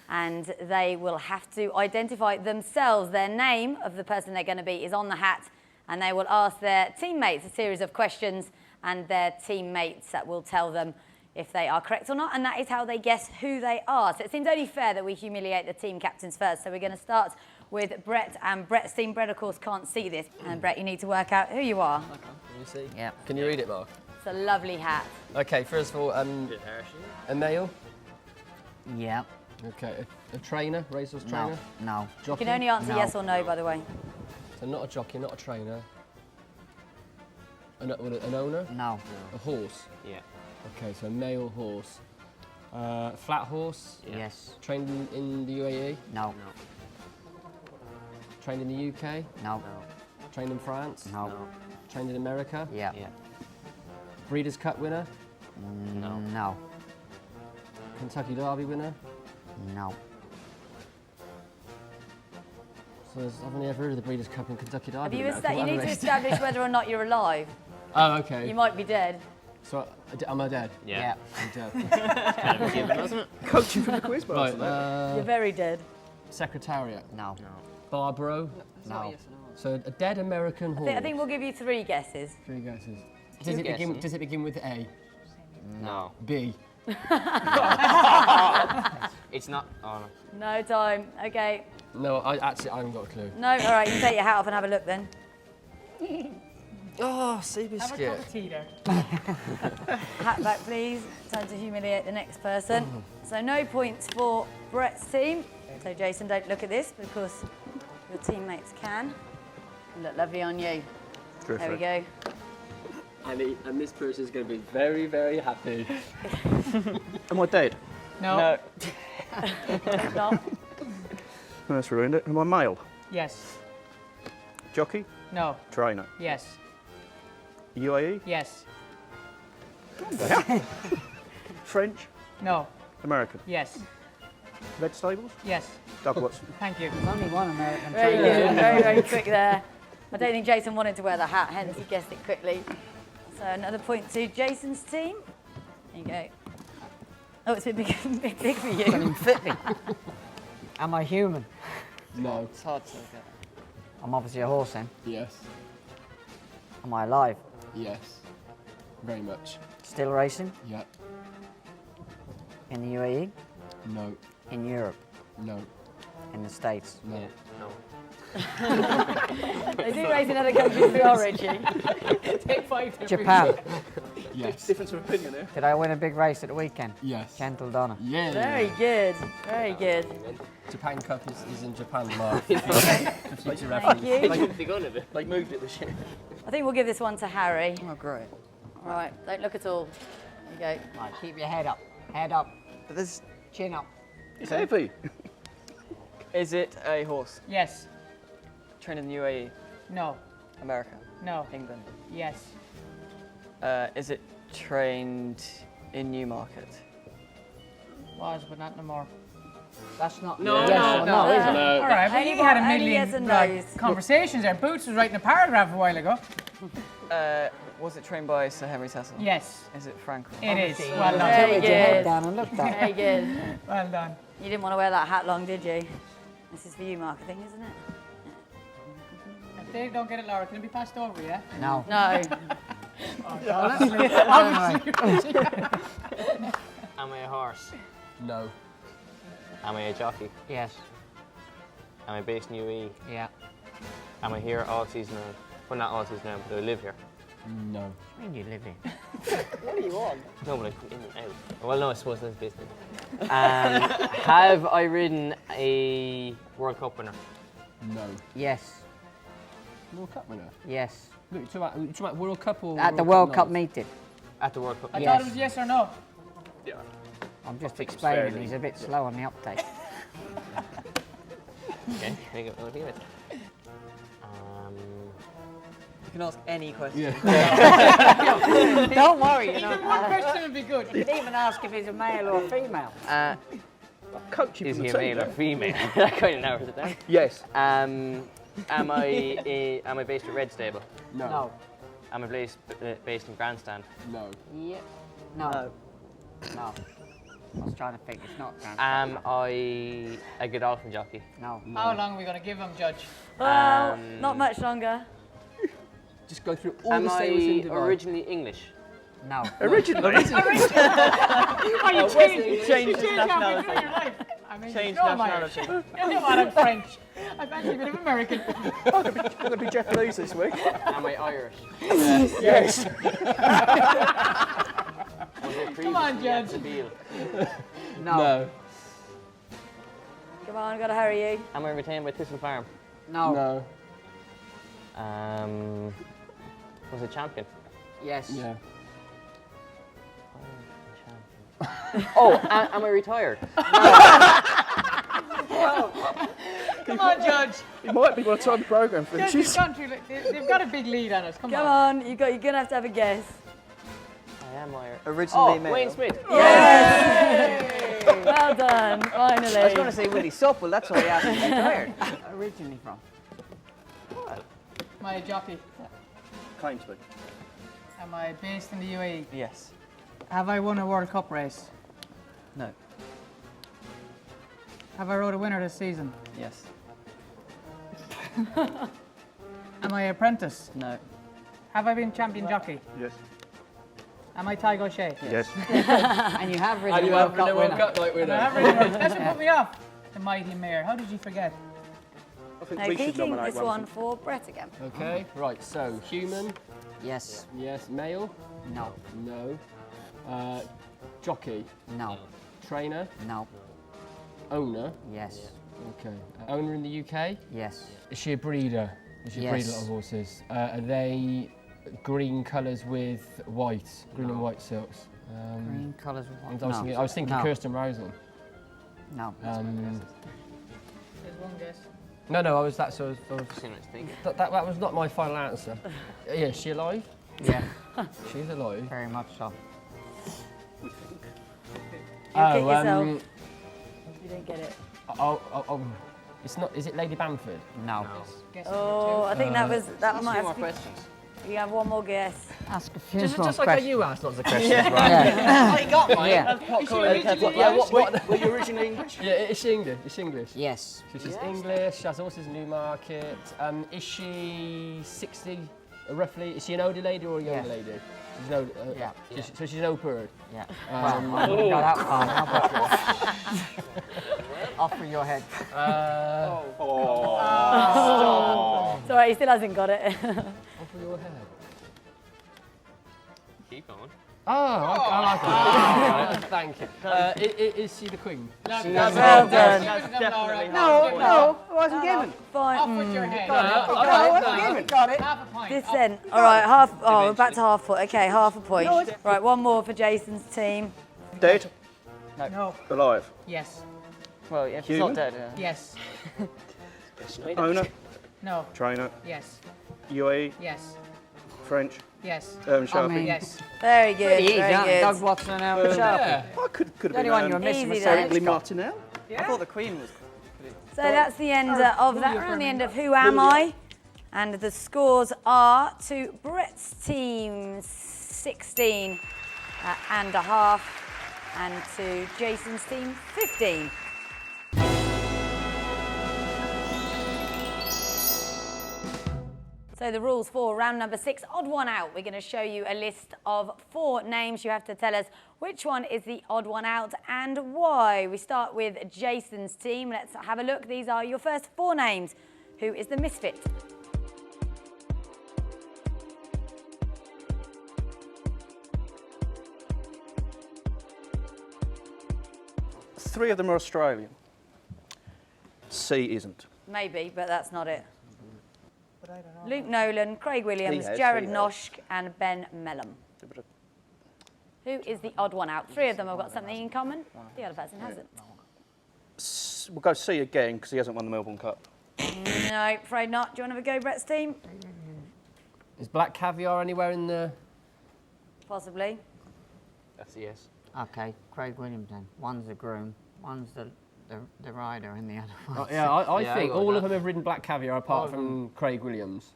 [SPEAKER 1] and they will have to identify themselves. Their name of the person they're going to be is on the hat, and they will ask their teammates a series of questions, and their teammates that will tell them if they are correct or not, and that is how they guess who they are. So it seems only fair that we humiliate the team captains first. So we're going to start with Brett and Brett's team. Brett, of course, can't see this, and Brett, you need to work out who you are.
[SPEAKER 2] Can you see?
[SPEAKER 4] Yeah.
[SPEAKER 2] Can you read it, Mark?
[SPEAKER 1] It's a lovely hat.
[SPEAKER 2] Okay, first of all, a male.
[SPEAKER 4] Yeah.
[SPEAKER 2] Okay, a trainer, racehorse trainer.
[SPEAKER 4] No.
[SPEAKER 1] You
[SPEAKER 2] Jockey.
[SPEAKER 1] can only answer
[SPEAKER 4] No.
[SPEAKER 1] yes or no, by the way.
[SPEAKER 2] So not a jockey, not a trainer. An owner?
[SPEAKER 4] No.
[SPEAKER 2] A horse?
[SPEAKER 5] Yeah.
[SPEAKER 2] Okay, so male horse. Flat horse?
[SPEAKER 4] Yes.
[SPEAKER 2] Trained in the UAE?
[SPEAKER 4] No.
[SPEAKER 2] Trained in the UK?
[SPEAKER 4] No.
[SPEAKER 2] Trained in France?
[SPEAKER 4] No.
[SPEAKER 2] Trained in America?
[SPEAKER 4] Yeah.
[SPEAKER 2] Breeders' Cup winner?
[SPEAKER 4] No. No.
[SPEAKER 2] Kentucky Derby winner?
[SPEAKER 4] No.
[SPEAKER 2] So I've only ever heard of the Breeders' Cup and Kentucky Derby.
[SPEAKER 1] Have you
[SPEAKER 2] winner.
[SPEAKER 1] you need to establish whether or not you're alive.
[SPEAKER 2] Oh, okay.
[SPEAKER 1] You might be dead.
[SPEAKER 2] So am I dead?
[SPEAKER 4] Yeah.
[SPEAKER 2] I'm dead.
[SPEAKER 5] Kind of a given, wasn't it?
[SPEAKER 3] Coaching from the quiz
[SPEAKER 2] Right,
[SPEAKER 3] master.
[SPEAKER 1] You're very dead.
[SPEAKER 2] Secretariat?
[SPEAKER 4] No.
[SPEAKER 2] Barbaro?
[SPEAKER 4] No.
[SPEAKER 2] So a dead American horse.
[SPEAKER 1] I think we'll give you 3 guesses.
[SPEAKER 2] 3 guesses.
[SPEAKER 5] Two guessing.
[SPEAKER 2] Does it begin with A?
[SPEAKER 5] No.
[SPEAKER 2] B?
[SPEAKER 5] It's not. Oh, no.
[SPEAKER 1] No time. Okay.
[SPEAKER 2] No, I haven't got a clue.
[SPEAKER 1] No, all right, you can take your hat off and have a look then.
[SPEAKER 2] Oh, sea
[SPEAKER 6] Have a cup
[SPEAKER 2] biscuit.
[SPEAKER 6] of tea there.
[SPEAKER 1] Hat back, please. Time to humiliate the next person. So no points for Brett's team. So Jason, don't look at this because your teammates can. Look lovely on you. There we go.
[SPEAKER 2] And this person's going to be very, very happy.
[SPEAKER 3] Am I dead?
[SPEAKER 6] No.
[SPEAKER 1] No.
[SPEAKER 3] That's ruined it. Am I male?
[SPEAKER 6] Yes.
[SPEAKER 3] Jockey?
[SPEAKER 6] No.
[SPEAKER 3] Trainer?
[SPEAKER 6] Yes.
[SPEAKER 3] UAE?
[SPEAKER 6] Yes.
[SPEAKER 3] French?
[SPEAKER 6] No.
[SPEAKER 3] American?
[SPEAKER 6] Yes.
[SPEAKER 3] Red Stables?
[SPEAKER 6] Yes.
[SPEAKER 3] Doug Watson?
[SPEAKER 6] Thank you.
[SPEAKER 4] There's only one American
[SPEAKER 1] Very
[SPEAKER 4] trainer.
[SPEAKER 1] good. Very, very quick there. I don't think Jason wanted to wear the hat, hence he guessed it quickly. So another point to Jason's team. There you go. Oh, it's a bit big for you.
[SPEAKER 4] Can fit me? Am I human?
[SPEAKER 2] No.
[SPEAKER 5] It's hard to get.
[SPEAKER 4] I'm obviously a horse then.
[SPEAKER 2] Yes.
[SPEAKER 4] Am I alive?
[SPEAKER 2] Yes. Very much.
[SPEAKER 4] Still racing?
[SPEAKER 2] Yep.
[SPEAKER 4] In the UAE?
[SPEAKER 2] No.
[SPEAKER 4] In Europe?
[SPEAKER 2] No.
[SPEAKER 4] In the States?
[SPEAKER 2] No.
[SPEAKER 5] No.
[SPEAKER 1] They do race in other countries as well, Richie.
[SPEAKER 6] Take 5
[SPEAKER 4] Japan?
[SPEAKER 2] Yes.
[SPEAKER 3] Difference of opinion there.
[SPEAKER 4] Did I win a big race at the weekend?
[SPEAKER 2] Yes.
[SPEAKER 4] Gentle Donna.
[SPEAKER 2] Yeah.
[SPEAKER 1] Very good. Very good.
[SPEAKER 2] Japan Cup is in Japan, Mark. For future reference.
[SPEAKER 1] Thank you.
[SPEAKER 3] They moved it this year.
[SPEAKER 1] I think we'll give this one to Harry.
[SPEAKER 5] Oh, great.
[SPEAKER 1] All right, don't look at all. There you go.
[SPEAKER 4] Right, keep your head up. Head up.
[SPEAKER 5] But this,
[SPEAKER 4] Chin up.
[SPEAKER 3] It's heavy.
[SPEAKER 5] is it a horse
[SPEAKER 6] Yes.
[SPEAKER 5] trained in the UAE,
[SPEAKER 6] No.
[SPEAKER 5] America,
[SPEAKER 6] No.
[SPEAKER 5] England?
[SPEAKER 6] Yes.
[SPEAKER 5] Is it trained in Newmarket?
[SPEAKER 6] Was, but not no more.
[SPEAKER 4] That's not.
[SPEAKER 2] No,
[SPEAKER 4] yes
[SPEAKER 2] no,
[SPEAKER 4] or
[SPEAKER 2] no,
[SPEAKER 4] is it?
[SPEAKER 2] no.
[SPEAKER 6] All right, but you had a
[SPEAKER 1] Only
[SPEAKER 6] million
[SPEAKER 1] yes and no's.
[SPEAKER 6] conversations there. Boots was writing a paragraph a while ago.
[SPEAKER 5] Was it trained by Sir Henry Cecil?
[SPEAKER 6] Yes,
[SPEAKER 5] Is it Franklin?
[SPEAKER 6] it is.
[SPEAKER 4] Obviously,
[SPEAKER 6] Well
[SPEAKER 4] you
[SPEAKER 6] done.
[SPEAKER 1] Very
[SPEAKER 4] tilted your head
[SPEAKER 1] good.
[SPEAKER 4] down and looked at
[SPEAKER 1] Very
[SPEAKER 4] it.
[SPEAKER 1] good.
[SPEAKER 6] Well done.
[SPEAKER 1] You didn't want to wear that hat long, did you? This is for you, Mark, I think, isn't it?
[SPEAKER 6] If they don't get it, Laura, can it be passed over, yeah?
[SPEAKER 4] No.
[SPEAKER 1] No.
[SPEAKER 6] Obviously.
[SPEAKER 14] Am I a horse?
[SPEAKER 2] No.
[SPEAKER 14] Am I a jockey?
[SPEAKER 4] Yes.
[SPEAKER 14] Am I based in UAE?
[SPEAKER 4] Yeah.
[SPEAKER 14] Am I here all season round? Well, not all season round, but I live here.
[SPEAKER 2] No.
[SPEAKER 4] What do you mean you live here?
[SPEAKER 14] What do you want? No, but I come in and out. Well, no, I suppose that's business. Have I ridden a World Cup winner?
[SPEAKER 2] No.
[SPEAKER 4] Yes.
[SPEAKER 2] World Cup winner?
[SPEAKER 4] Yes.
[SPEAKER 2] Look, you're talking about World Cup or
[SPEAKER 4] At the World Cup meeting.
[SPEAKER 14] At the World Cup.
[SPEAKER 6] I thought it was yes or no.
[SPEAKER 3] Yeah.
[SPEAKER 4] I'm just explaining. He's a bit slow on the uptake.
[SPEAKER 14] Okay, make it a little bit.
[SPEAKER 5] You can ask any question.
[SPEAKER 4] Yeah. Don't worry. You know,
[SPEAKER 6] Even one question would be good.
[SPEAKER 4] You can even ask if he's a male or a female.
[SPEAKER 3] Coach you
[SPEAKER 14] Is
[SPEAKER 3] from
[SPEAKER 14] he
[SPEAKER 3] the
[SPEAKER 14] a
[SPEAKER 3] team,
[SPEAKER 14] male or
[SPEAKER 3] yeah?
[SPEAKER 14] female? That kind of narrows it down.
[SPEAKER 3] Yes.
[SPEAKER 14] Am I based at Red Stable?
[SPEAKER 2] No.
[SPEAKER 4] No.
[SPEAKER 14] Am I based in Grandstand?
[SPEAKER 2] No.
[SPEAKER 4] Yeah. No. No. I was trying to think. It's not.
[SPEAKER 14] Am I a Godolphin jockey?
[SPEAKER 4] No.
[SPEAKER 6] How long are we going to give him, Judge?
[SPEAKER 1] Well, not much longer.
[SPEAKER 2] Just go through all
[SPEAKER 14] Am
[SPEAKER 2] the
[SPEAKER 14] I
[SPEAKER 2] stables in Dubai.
[SPEAKER 14] originally English?
[SPEAKER 4] No.
[SPEAKER 3] Originally?
[SPEAKER 6] Oh, you
[SPEAKER 5] changed his
[SPEAKER 6] halfway
[SPEAKER 5] nationality.
[SPEAKER 6] through your life. I mean,
[SPEAKER 5] Changed
[SPEAKER 6] no, I'm Irish.
[SPEAKER 5] nationality.
[SPEAKER 6] No, I'm French. I'm actually a bit of American.
[SPEAKER 3] I'm going to be Japanese this week.
[SPEAKER 14] Am I Irish?
[SPEAKER 3] Yes.
[SPEAKER 14] Was it
[SPEAKER 6] Come on,
[SPEAKER 14] previously at
[SPEAKER 6] Judge.
[SPEAKER 14] the deal?
[SPEAKER 4] No.
[SPEAKER 1] Come on, gotta hurry you.
[SPEAKER 14] Am I retained by Thistle Farm?
[SPEAKER 4] No.
[SPEAKER 2] No.
[SPEAKER 14] Was it champion?
[SPEAKER 4] Yes.
[SPEAKER 2] Yeah.
[SPEAKER 14] Oh, am I retired?
[SPEAKER 6] Come on, Judge.
[SPEAKER 3] It might be by the time the programme
[SPEAKER 6] Judge,
[SPEAKER 3] finishes.
[SPEAKER 6] they've got a big lead on us. Come
[SPEAKER 1] Come
[SPEAKER 6] on.
[SPEAKER 1] on, you're gonna have a guess.
[SPEAKER 14] I am Irish.
[SPEAKER 5] Originally
[SPEAKER 14] Oh,
[SPEAKER 5] male.
[SPEAKER 14] Wayne Smith.
[SPEAKER 1] Yes! Well done, finally.
[SPEAKER 5] I was going to say Willie Supple, that's why I asked if he's retired.
[SPEAKER 4] Originally from.
[SPEAKER 6] Am I a jockey?
[SPEAKER 3] Claim to be.
[SPEAKER 6] Am I based in the UAE?
[SPEAKER 5] Yes.
[SPEAKER 6] Have I won a World Cup race?
[SPEAKER 5] No.
[SPEAKER 6] Have I rode a winner this season?
[SPEAKER 5] Yes.
[SPEAKER 6] Am I apprentice?
[SPEAKER 5] No.
[SPEAKER 6] Have I been champion jockey?
[SPEAKER 3] Yes.
[SPEAKER 6] Am I Tygo Shea?
[SPEAKER 3] Yes.
[SPEAKER 4] And you have ridden a World Cup winner.
[SPEAKER 2] night winner.
[SPEAKER 6] That's what put me off. The mighty mayor. How did you forget?
[SPEAKER 3] I think
[SPEAKER 1] Now,
[SPEAKER 3] we should
[SPEAKER 1] kicking
[SPEAKER 3] nominate
[SPEAKER 1] this one for Brett again.
[SPEAKER 2] Okay, right, so human,
[SPEAKER 4] Yes.
[SPEAKER 2] yes, male,
[SPEAKER 4] No.
[SPEAKER 2] no, jockey,
[SPEAKER 4] No.
[SPEAKER 2] trainer,
[SPEAKER 4] No.
[SPEAKER 2] owner,
[SPEAKER 4] Yes.
[SPEAKER 2] okay, owner in the UK,
[SPEAKER 4] Yes.
[SPEAKER 2] is she a breeder? Does she breed a lot of horses? Are they green colours with white, green and white silks?
[SPEAKER 4] Green colours with white.
[SPEAKER 2] I was thinking
[SPEAKER 4] No.
[SPEAKER 2] Kirsten Rosal.
[SPEAKER 4] No.
[SPEAKER 6] There's one guess.
[SPEAKER 2] No, I was that sort of.
[SPEAKER 14] Thinking.
[SPEAKER 2] That was not my final answer. Yeah, is she alive?
[SPEAKER 4] Yeah.
[SPEAKER 2] She's alive.
[SPEAKER 4] Very much so.
[SPEAKER 1] You kick yourself. You didn't get it.
[SPEAKER 2] It's not. Is it Lady Bamford?
[SPEAKER 4] No.
[SPEAKER 6] Guess
[SPEAKER 1] Oh, I think that might
[SPEAKER 14] Two
[SPEAKER 1] have
[SPEAKER 14] more
[SPEAKER 1] to be.
[SPEAKER 14] questions.
[SPEAKER 1] You have one more guess.
[SPEAKER 4] Ask a few
[SPEAKER 2] Just
[SPEAKER 4] more
[SPEAKER 2] like how
[SPEAKER 4] questions.
[SPEAKER 2] you asked lots of questions,
[SPEAKER 4] Yeah.
[SPEAKER 2] right?
[SPEAKER 4] Yeah.
[SPEAKER 5] Oh, you got mine.
[SPEAKER 4] Yeah.
[SPEAKER 3] Were you originally English?
[SPEAKER 2] Yeah, is she English? Is she English?
[SPEAKER 4] Yes.
[SPEAKER 2] So she's English, she has horses in Newmarket. Is she 60, roughly? Is she an older lady or a younger
[SPEAKER 4] Yeah.
[SPEAKER 2] lady? She's an older,
[SPEAKER 4] Yeah.
[SPEAKER 2] So she's an old bird.
[SPEAKER 4] Yeah. Well, I wouldn't go that far now, but offer your head.
[SPEAKER 1] It's alright, he still hasn't got it.
[SPEAKER 2] Over your head.
[SPEAKER 14] Keep going.
[SPEAKER 2] Oh, I like it. Thank you. Is she the queen?
[SPEAKER 1] Well done.
[SPEAKER 6] No,
[SPEAKER 10] it wasn't given.
[SPEAKER 1] Fine.
[SPEAKER 6] Off with your head.
[SPEAKER 10] Got it.
[SPEAKER 6] Half a point.
[SPEAKER 1] This then. Alright, half. Oh, we're back to half point. Okay, half a point. Right, one more for Jason's team.
[SPEAKER 3] Dead?
[SPEAKER 6] No.
[SPEAKER 3] Alive?
[SPEAKER 6] Yes.
[SPEAKER 5] Well, if he's
[SPEAKER 3] Human?
[SPEAKER 5] not dead, yeah.
[SPEAKER 6] Yes.
[SPEAKER 3] Owner?
[SPEAKER 6] No.
[SPEAKER 3] Trainer?
[SPEAKER 6] Yes.
[SPEAKER 3] UAE?
[SPEAKER 6] Yes.
[SPEAKER 3] French?
[SPEAKER 6] Yes.
[SPEAKER 3] Sharpie?
[SPEAKER 6] Yes.
[SPEAKER 1] Very good.
[SPEAKER 4] Pretty easy,
[SPEAKER 1] Very
[SPEAKER 4] aren't they?
[SPEAKER 1] good.
[SPEAKER 4] Doug Watson and Sharpie.
[SPEAKER 2] Yeah.
[SPEAKER 3] I could have
[SPEAKER 4] The only one you were
[SPEAKER 3] been
[SPEAKER 4] missing was
[SPEAKER 1] Easy
[SPEAKER 4] Sarah
[SPEAKER 1] then.
[SPEAKER 3] Lee
[SPEAKER 4] Scott.
[SPEAKER 3] Martinell.
[SPEAKER 5] I thought the Queen was.
[SPEAKER 1] So that's the end of that. We're on the end of Who Am I? And the scores are to Brett's team 16 and a half, and to Jason's team 15. So the rules for round number 6, odd one out. We're going to show you a list of 4 names. You have to tell us which one is the odd one out and why. We start with Jason's team. Let's have a look. These are your first 4 names. Who is the misfit?
[SPEAKER 3] 3 of them are Australian. C isn't.
[SPEAKER 1] Maybe, but that's not it.
[SPEAKER 6] But I don't know.
[SPEAKER 1] Luke Nolan, Craig Williams, Jared Noshk, and Ben Mellum. Who is the odd one out? 3 of them have got something in common. The other person hasn't.
[SPEAKER 3] We'll go C again because he hasn't won the Melbourne Cup.
[SPEAKER 1] No, afraid not. Do you want to have a go, Brett's team?
[SPEAKER 2] Is black caviar anywhere in the...
[SPEAKER 1] Possibly.
[SPEAKER 14] That's a yes.
[SPEAKER 4] Okay, Craig Williams then. One's the groom, one's the rider, and the other one.
[SPEAKER 2] Oh, yeah, I think all of them have ridden black caviar apart from Craig Williams.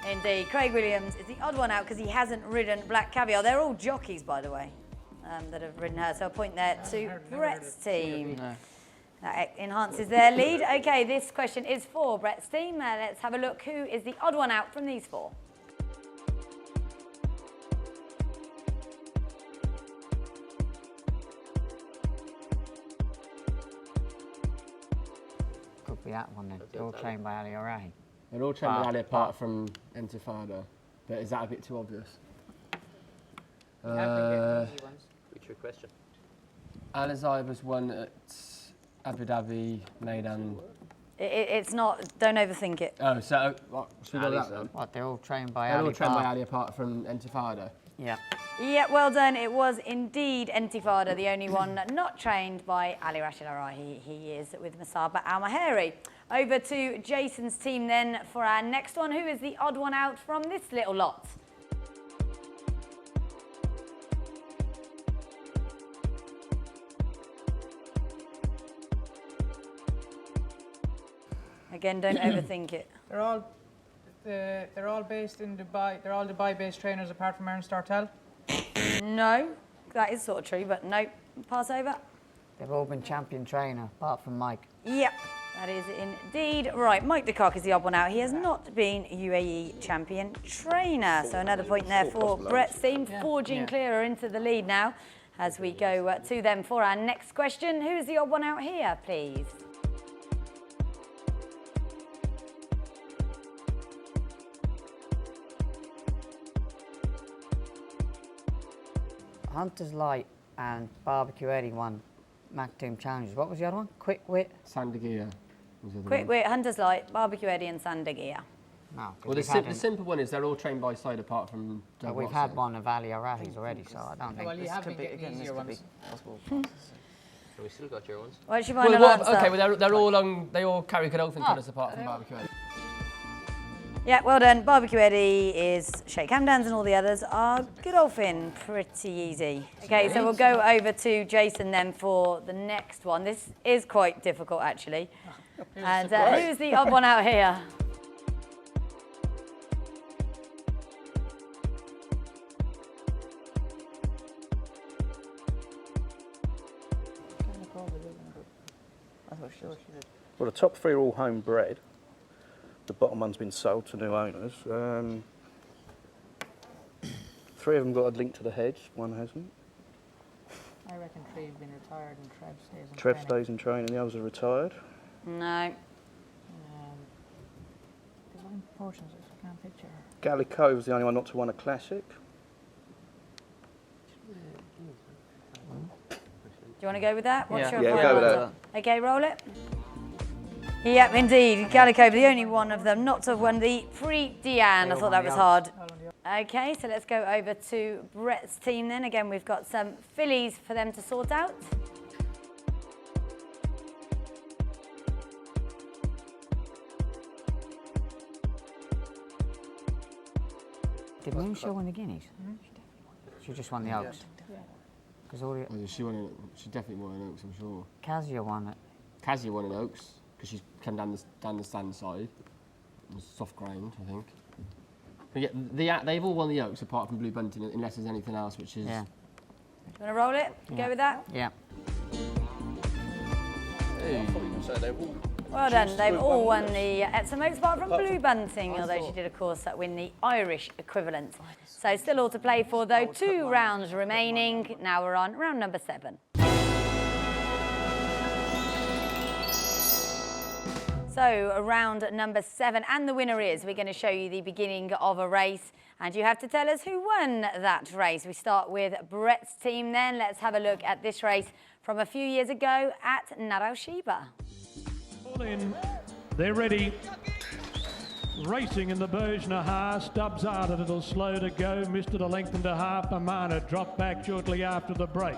[SPEAKER 1] Indeed, Craig Williams is the odd one out because he hasn't ridden black caviar. They're all jockeys, by the way, that have ridden her. So a point there to Brett's team.
[SPEAKER 4] No.
[SPEAKER 1] That enhances their lead. Okay, this question is for Brett's team. Let's have a look. Who is the odd one out from these 4?
[SPEAKER 4] Could be that one then. They're all trained by Ali O'Reilly.
[SPEAKER 2] They're all trained by Ali apart from Intifada. But is that a bit too obvious?
[SPEAKER 14] Trick question.
[SPEAKER 2] Alizai was one at Abu Dhabi, Maidan.
[SPEAKER 1] It's not. Don't overthink it.
[SPEAKER 2] Oh, so what? Should we go that then?
[SPEAKER 4] What? They're all trained by
[SPEAKER 2] They're
[SPEAKER 4] Ali.
[SPEAKER 2] all trained by Ali apart from Intifada.
[SPEAKER 4] Yeah.
[SPEAKER 1] Yeah, well done. It was indeed Intifada, the only one not trained by Ali Rashid Arahi. He is with Masaba Al-Maheri. Over to Jason's team then for our next one. Who is the odd one out from this little lot? Again, don't overthink it.
[SPEAKER 6] They're all based in Dubai. They're all Dubai-based trainers apart from Aaron Startell.
[SPEAKER 1] No, that is sort of true, but no. Pass over.
[SPEAKER 4] They've all been champion trainer apart from Mike.
[SPEAKER 1] Yep, that is indeed right. Mike de Kock is the odd one out. He has not been UAE champion trainer. So another point there for Brett's team, forging clearer into the lead now as we go to them for our next question. Who is the odd one out here, please?
[SPEAKER 4] Hunter's Light and Barbecue Eddie won Mactoom challenges. What was the other one? Quick Wit?
[SPEAKER 2] Sandagia.
[SPEAKER 1] Quick Wit, Hunter's Light, Barbecue Eddie and Sandagia.
[SPEAKER 4] No.
[SPEAKER 2] Well, the simple one is they're all trained by side apart from Doug
[SPEAKER 4] We've
[SPEAKER 2] Watson.
[SPEAKER 4] had one of Ali O'Reilly's already, so I don't think...
[SPEAKER 6] Well, you have been getting easier ones.
[SPEAKER 14] We still got your ones.
[SPEAKER 1] What's your final answer?
[SPEAKER 2] Okay, well they're all on. They all carry Godolphin colours apart from Barbecue Eddie.
[SPEAKER 1] Yeah, well done. Barbecue Eddie is Sheikh Hamdan's and all the others are Godolphin. Pretty easy. Okay, so we'll go over to Jason then for the next one. This is quite difficult actually. And who's the odd one out here?
[SPEAKER 3] Well, the top 3 are all homebred. The bottom one's been sold to new owners. 3 of them got a link to the hedge, one hasn't.
[SPEAKER 6] I reckon 3 have been retired and Trev stays in
[SPEAKER 3] Trev
[SPEAKER 6] training.
[SPEAKER 3] stays in training, the others are retired.
[SPEAKER 1] No.
[SPEAKER 6] There's one portions I can't picture.
[SPEAKER 3] Gallico was the only one not to win a classic.
[SPEAKER 1] Do you want to go with that? What's your
[SPEAKER 3] Yeah,
[SPEAKER 1] final
[SPEAKER 3] go with
[SPEAKER 1] answer? Okay, roll it. Yep, indeed. Gallico, the only one of them not to have won the Prix Diane. I thought that was hard. Okay, so let's go over to Brett's team then. Again, we've got some fillies for them to sort out.
[SPEAKER 4] Did Moonshaw win the Guineas? She just won the Oaks. Because all the...
[SPEAKER 2] She definitely won an Oaks, I'm sure.
[SPEAKER 4] Kazia won it.
[SPEAKER 2] Kazia won an Oaks because she's come down the stand side. Soft ground, I think. But yeah, they've all won the Oaks apart from Blue Bunting, unless there's anything else which is.
[SPEAKER 4] Yeah.
[SPEAKER 1] You want to roll it? Go with that?
[SPEAKER 4] Yeah.
[SPEAKER 3] Hey. So they've all
[SPEAKER 1] Well done. They've all won the Epsom Oaks apart from Blue Bunting, although she did, of course, win the Irish equivalent. So still all to play for, though. 2 rounds remaining. Now we're on round number 7. So round number 7, and the winner is, we're going to show you the beginning of a race, And you have to tell us who won that race. We start with Brett's team then. Let's have a look at this race from a few years ago at Narao-Shiba.
[SPEAKER 15] All in, they're ready. Racing in the Berge-Nahar, Stubbs out a little slow to go, missed it a length and a half. Amana dropped back shortly after the break.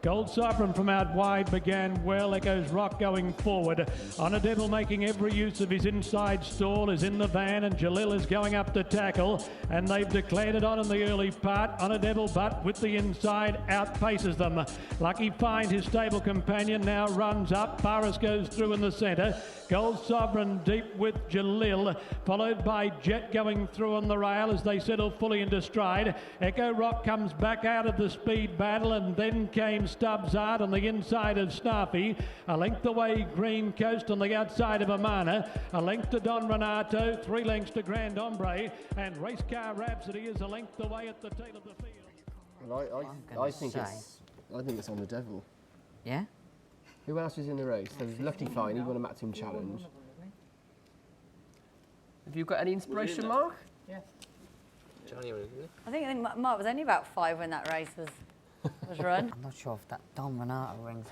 [SPEAKER 15] Gold Sovereign from out wide began well. Echoes Rock going forward. On a Devil making every use of his inside stall is in the van, and Jalil is going up to tackle, and they've declared it on in the early part. On a Devil, but with the inside outpaces them. Lucky Find, his stable companion, now runs up. Paris goes through in the centre. Gold Sovereign deep with Jalil, followed by Jet going through on the rail as they settle fully into stride. Echo Rock comes back out of the speed battle, and then came Stubbs Art on the inside of Snappy. A length away Green Coast on the outside of Amana. A length to Don Renato, 3 lengths to Grand Ombre, and Race Car Rhapsody is a length away at the tail of the field.
[SPEAKER 2] Well, I think it's on the Devil.
[SPEAKER 4] Yeah?
[SPEAKER 2] Who else is in the race? There was Lucky Fine, he won a Maximum Challenge. Have you got any inspiration, Mark?
[SPEAKER 6] Yeah.
[SPEAKER 1] I think Mark was only about 5 when that race was run.
[SPEAKER 4] I'm not sure if that Don Renato rings.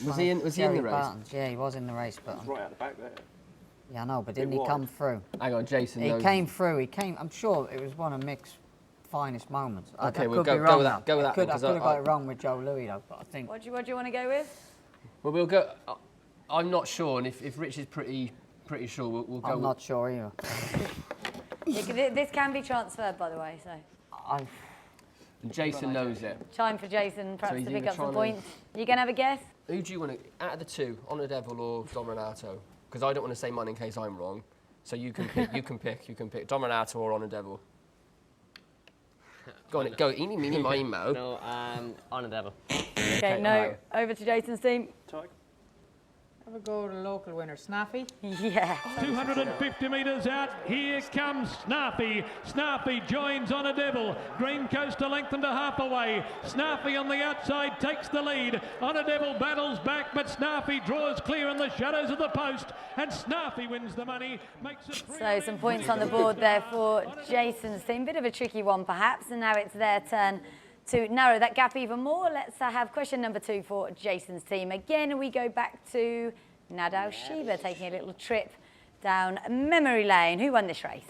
[SPEAKER 2] Was he in the race?
[SPEAKER 4] Barton's. Yeah, he was in the race, but...
[SPEAKER 3] He's right out the back there.
[SPEAKER 4] Yeah, I know, but didn't he come through?
[SPEAKER 2] Hang on, Jason.
[SPEAKER 4] He came through. I'm sure it was one of Mick's finest moments.
[SPEAKER 2] Okay,
[SPEAKER 4] we'll
[SPEAKER 2] go with that.
[SPEAKER 4] I could have got it wrong with Joe Louis, though, but I think...
[SPEAKER 1] What do you want to go with?
[SPEAKER 2] Well, we'll go... I'm not sure, and if Rich is pretty sure, we'll go...
[SPEAKER 4] I'm not sure either.
[SPEAKER 1] This can be transferred, by the way, so...
[SPEAKER 2] And Jason knows it.
[SPEAKER 1] Time for Jason, perhaps,
[SPEAKER 2] So
[SPEAKER 1] to pick up some points. You going to have a guess?
[SPEAKER 2] Who do you want to... Out of the two, On the Devil or Don Renato? Because I don't want to say mine in case I'm wrong. So you can pick. you can pick Don Renato or On the Devil. Go on, go. Eeny, meeny, miny, mo.
[SPEAKER 14] No, On the Devil.
[SPEAKER 1] Okay, no. Over to Jason's team.
[SPEAKER 6] Have a go to the local winner, Snappy.
[SPEAKER 1] Yeah.
[SPEAKER 15] 250 metres out, here comes Snappy. Snappy joins On a Devil. Green Coast a length and a half away. Snappy on the outside takes the lead. On a Devil battles back, but Snappy draws clear in the shadows of the post, and Snappy wins the money. Makes it
[SPEAKER 1] So some points on the board there for Jason's team. Bit of a tricky one, perhaps, and now it's their turn to narrow that gap even more. Let's have question number 2 for Jason's team. Again, we go back to Narao-Shiba, taking a little trip down memory lane. Who won this race?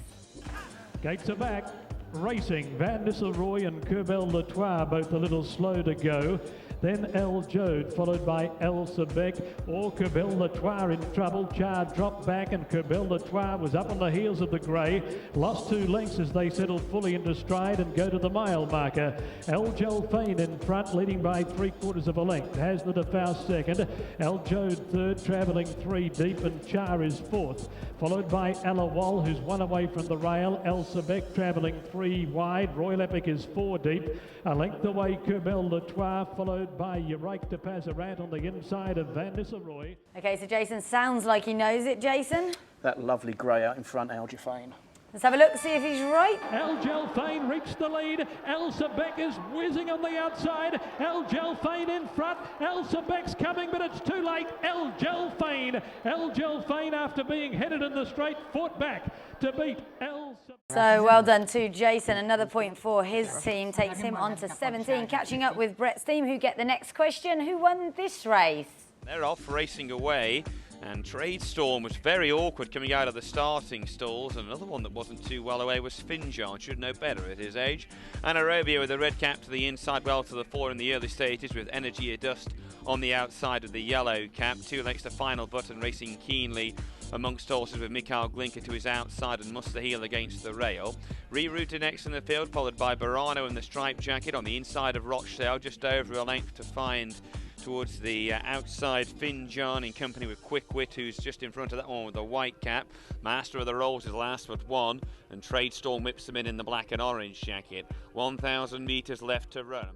[SPEAKER 15] Gates are back. Racing, Van Nistelrooy and Kerbel Latour both a little slow to go. Then El Jode, followed by El Sebek or Kerbel Latour in trouble. Char dropped back and Kerbel Latour was up on the heels of the grey. Lost 2 lengths as they settled fully into stride and go to the mile marker. El Jelfane in front, leading by 3/4 of a length. Hasn't a Faust second. El Jode third, travelling 3 deep, and Char is 4th. Followed by Alawal, who's 1 away from the rail. El Sebek travelling 3 wide. Royal Epic is 4 deep. A length away, Kerbel Latour, followed by Yerike de Pazarat on the inside of Van Nistelrooy.
[SPEAKER 1] Okay, so Jason sounds like he knows it. Jason?
[SPEAKER 3] That lovely grey out in front, Aljafane.
[SPEAKER 1] Let's have a look, see if he's right.
[SPEAKER 15] El Jelfane reached the lead. El Sebek is whizzing on the outside. El Jelfane in front. El Sebek's coming, but it's too late. El Jelfane. El Jelfane, after being headed in the straight, fought back to beat El Sebek.
[SPEAKER 1] So well done to Jason. Another point for his team takes him on to 17. Catching up with Brett's team, who get the next question. Who won this race?
[SPEAKER 16] They're off racing away. And Tradestorm was very awkward coming out of the starting stalls. And another one that wasn't too well away was Finjar, should know better at his age. And Arabia with a red cap to the inside, well to the fore in the early stages, with Energy Dust on the outside of the yellow cap. 2 lengths to Final Button, racing keenly amongst horses with Mikhail Glinka to his outside and Mustahil against the rail. Rerouted next in the field, followed by Barano in the striped jacket on the inside of Rochdale, just over a length to find towards the outside Finjan in company with Quick Wit, who's just in front of that one with the white cap. Master of the Rolls is last but 1, and Tradestorm whips them in the black and orange jacket. 1,000 metres left to run.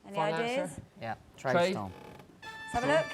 [SPEAKER 1] Any ideas?
[SPEAKER 4] Yeah, Tradestorm.
[SPEAKER 1] Let's have a look.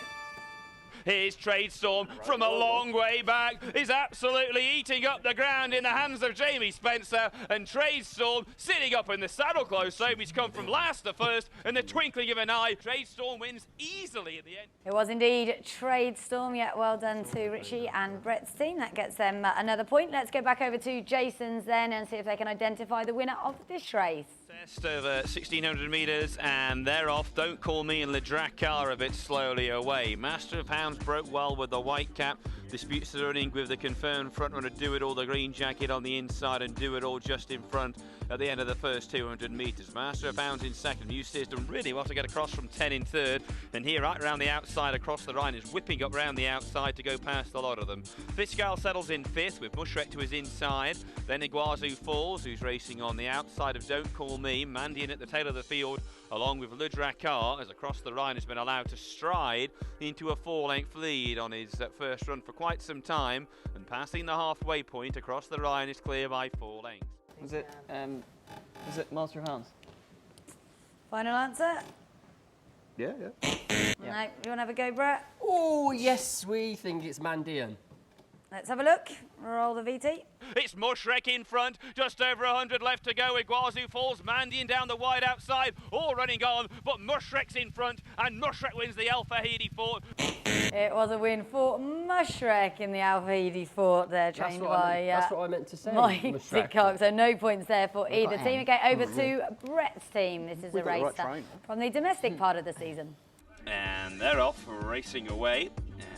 [SPEAKER 16] Here's Tradestorm from a long way back. He's absolutely eating up the ground in the hands of Jamie Spencer, and Tradestorm sitting up in the saddle close. So he's come from last to first in the twinkling of an eye. Tradestorm wins easily at the end.
[SPEAKER 1] It was indeed Tradestorm. Yeah, well done to Richie and Brett's team. That gets them another point. Let's go back over to Jason's then and see if they can identify the winner of this race.
[SPEAKER 16] Test over 1,600 metres, and they're off. Don't Call Me and Le Dracar a bit slowly away. Master of Hounds broke well with the white cap. Disputes the running with the confirmed frontrunner Do It All, the green jacket on the inside, and Do It All just in front at the end of the first 200 metres. Master of Hounds in second. Newsteer's done really well to get across from 10 in third, and here right around the outside across the line is whipping up round the outside to go past a lot of them. Fitzgerald settles in fifth with Mushrek to his inside. Then Iguazu Falls, who's racing on the outside of Don't Call Me. Mandy in at the tail of the field, along with Le Dracar, as across the line has been allowed to stride into a 4-length lead on his first run for quite some time, and passing the halfway point across the line is clear by 4 lengths.
[SPEAKER 5] Was it Master of Hounds?
[SPEAKER 1] Final answer?
[SPEAKER 3] Yeah.
[SPEAKER 1] No, you want to have a go, Brett?
[SPEAKER 2] Oh, yes, we think it's Mandian.
[SPEAKER 1] Let's have a look. Roll the VT.
[SPEAKER 16] It's Mushrek in front, just over 100 left to go. Iguazu Falls, Mandian down the wide outside, all running on, but Mushrek's in front, and Mushrek wins the Alpha Heady Fort.
[SPEAKER 1] It was a win for Mushrek in the Alpha Heady Fort there, trained by
[SPEAKER 2] that's what I meant to say.
[SPEAKER 1] Mike
[SPEAKER 2] Mushrek.
[SPEAKER 1] Tidcock, so no points there for either team. Okay, over to Brett's team. This is a race from the domestic part of the season.
[SPEAKER 16] And they're off, racing away.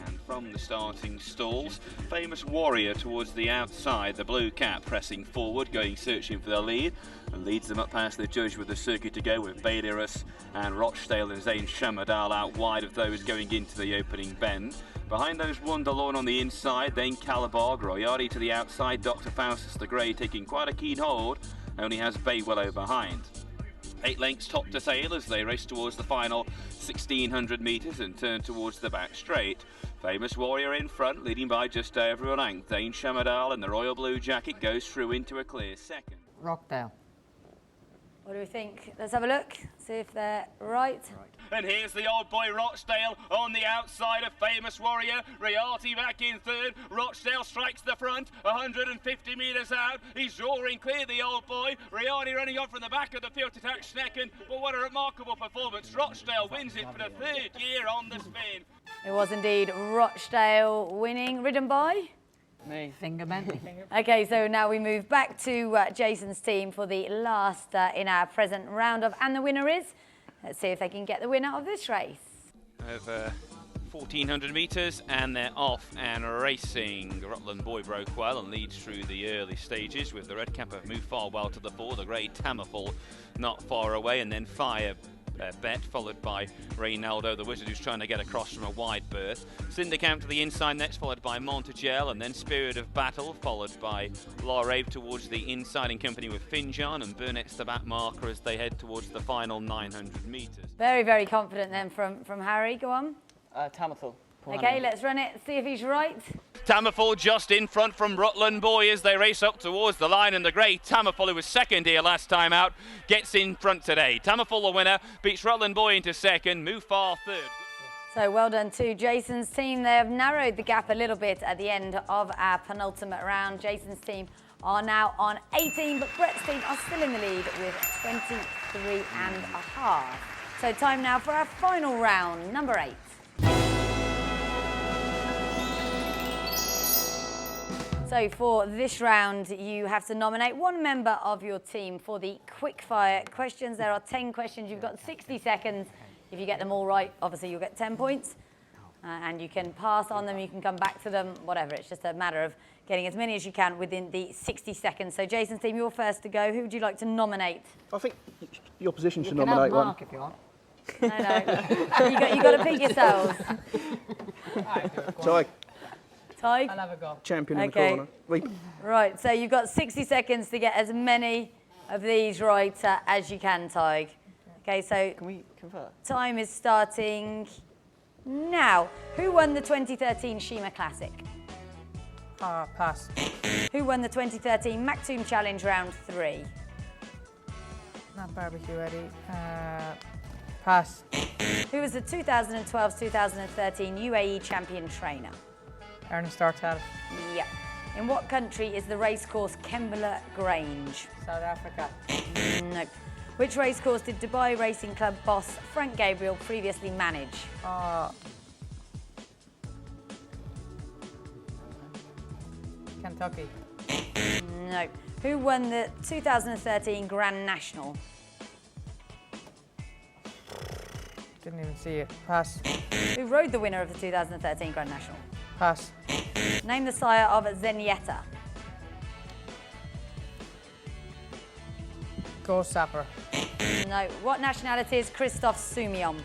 [SPEAKER 16] And from the starting stalls, Famous Warrior towards the outside, the blue cap pressing forward, going searching for the lead, and leads them up past the judge with the circuit to go, with Bailirus and Rochdale and Zayn Shamadal out wide of those going into the opening bend. Behind those, Wonderlawn on the inside, then Calabar, Royardi to the outside, Dr. Faustus the Grey taking quite a keen hold, only has Baywillow behind. 8 lengths top to tail as they race towards the final 1,600 metres and turn towards the back straight. Famous Warrior in front, leading by just over a length. Zayn Shamadal in the royal blue jacket goes through into a clear second.
[SPEAKER 4] Rockdale.
[SPEAKER 1] What do we think? Let's have a look, see if they're right.
[SPEAKER 16] And here's the old boy Rochdale on the outside of Famous Warrior. Rialti back in third. Rochdale strikes the front, 150 metres out. He's drawing clear, the old boy. Rialti running on from the back of the field to touch second. But what a remarkable performance. Rochdale wins it for the 3rd year on the spin.
[SPEAKER 1] It was indeed Rochdale winning, ridden by?
[SPEAKER 5] Me.
[SPEAKER 4] Fingerman.
[SPEAKER 1] Okay, so now we move back to Jason's team for the last in our present round of, and the winner is, let's see if they can get the winner of this race.
[SPEAKER 16] Over 1,400 metres and they're off and racing. Rutland Boy broke well and leads through the early stages, with the red cap have moved far well to the fore, the grey Tammerfall not far away, and then Fire Bet, followed by Reynaldo, the wizard, who's trying to get across from a wide berth. Syndicamp to the inside next, followed by Montegel, and then Spirit of Battle, followed by Larabe towards the inside in company with Finjan, and Burnett's the back marker as they head towards the final 900 metres.
[SPEAKER 1] Very, very confident then from Harry. Go on.
[SPEAKER 5] Tammerfall.
[SPEAKER 1] Okay, let's run it, see if he's right.
[SPEAKER 16] Tammerfall just in front from Rutland Boy as they race up towards the line, and the grey Tammerfall, who was second here last time out, gets in front today. Tammerfall, the winner, beats Rutland Boy into second, Mufar third.
[SPEAKER 1] So well done to Jason's team. They have narrowed the gap a little bit at the end of our penultimate round. Jason's team are now on 18, but Brett's team are still in the lead with 23.5. So time now for our final round, number 8. So for this round, you have to nominate one member of your team for the quickfire questions. There are 10 questions. You've got 60 seconds. If you get them all right, obviously you'll get 10 points. And you can pass on them, you can come back to them, whatever. It's just a matter of getting as many as you can within the 60 seconds. So Jason's team, you're first to go. Who would you like to nominate?
[SPEAKER 3] I think the opposition should
[SPEAKER 4] You can
[SPEAKER 3] nominate
[SPEAKER 4] have
[SPEAKER 3] one.
[SPEAKER 4] Mark if you want.
[SPEAKER 1] No. you got to pick yourselves.
[SPEAKER 3] Ty,
[SPEAKER 1] Ty?
[SPEAKER 6] I'll have a go.
[SPEAKER 3] champion in the corner.
[SPEAKER 1] Right, so you've got 60 seconds to get as many of these right as you can, Tig. Okay, so
[SPEAKER 5] can we convert?
[SPEAKER 1] Time is starting now. Who won the 2013 Shima Classic?
[SPEAKER 6] Pass.
[SPEAKER 1] Who won the 2013 Maktoum Challenge Round 3?
[SPEAKER 6] Not barbecue ready. Pass.
[SPEAKER 1] Who was the 2012-2013 UAE champion trainer?
[SPEAKER 6] Ernest Startal.
[SPEAKER 1] Yeah. In what country is the racecourse Kembla Grange?
[SPEAKER 6] South Africa.
[SPEAKER 1] No. Which racecourse did Dubai Racing Club boss Frank Gabriel previously manage?
[SPEAKER 6] Kentucky.
[SPEAKER 1] No. Who won the 2013 Grand National?
[SPEAKER 6] Didn't even see it. Pass.
[SPEAKER 1] Who rode the winner of the 2013 Grand National?
[SPEAKER 6] Pass.
[SPEAKER 1] Name the sire of Zenyatta.
[SPEAKER 6] Ghost Sapper.
[SPEAKER 1] No. What nationality is Christophe Soumillon?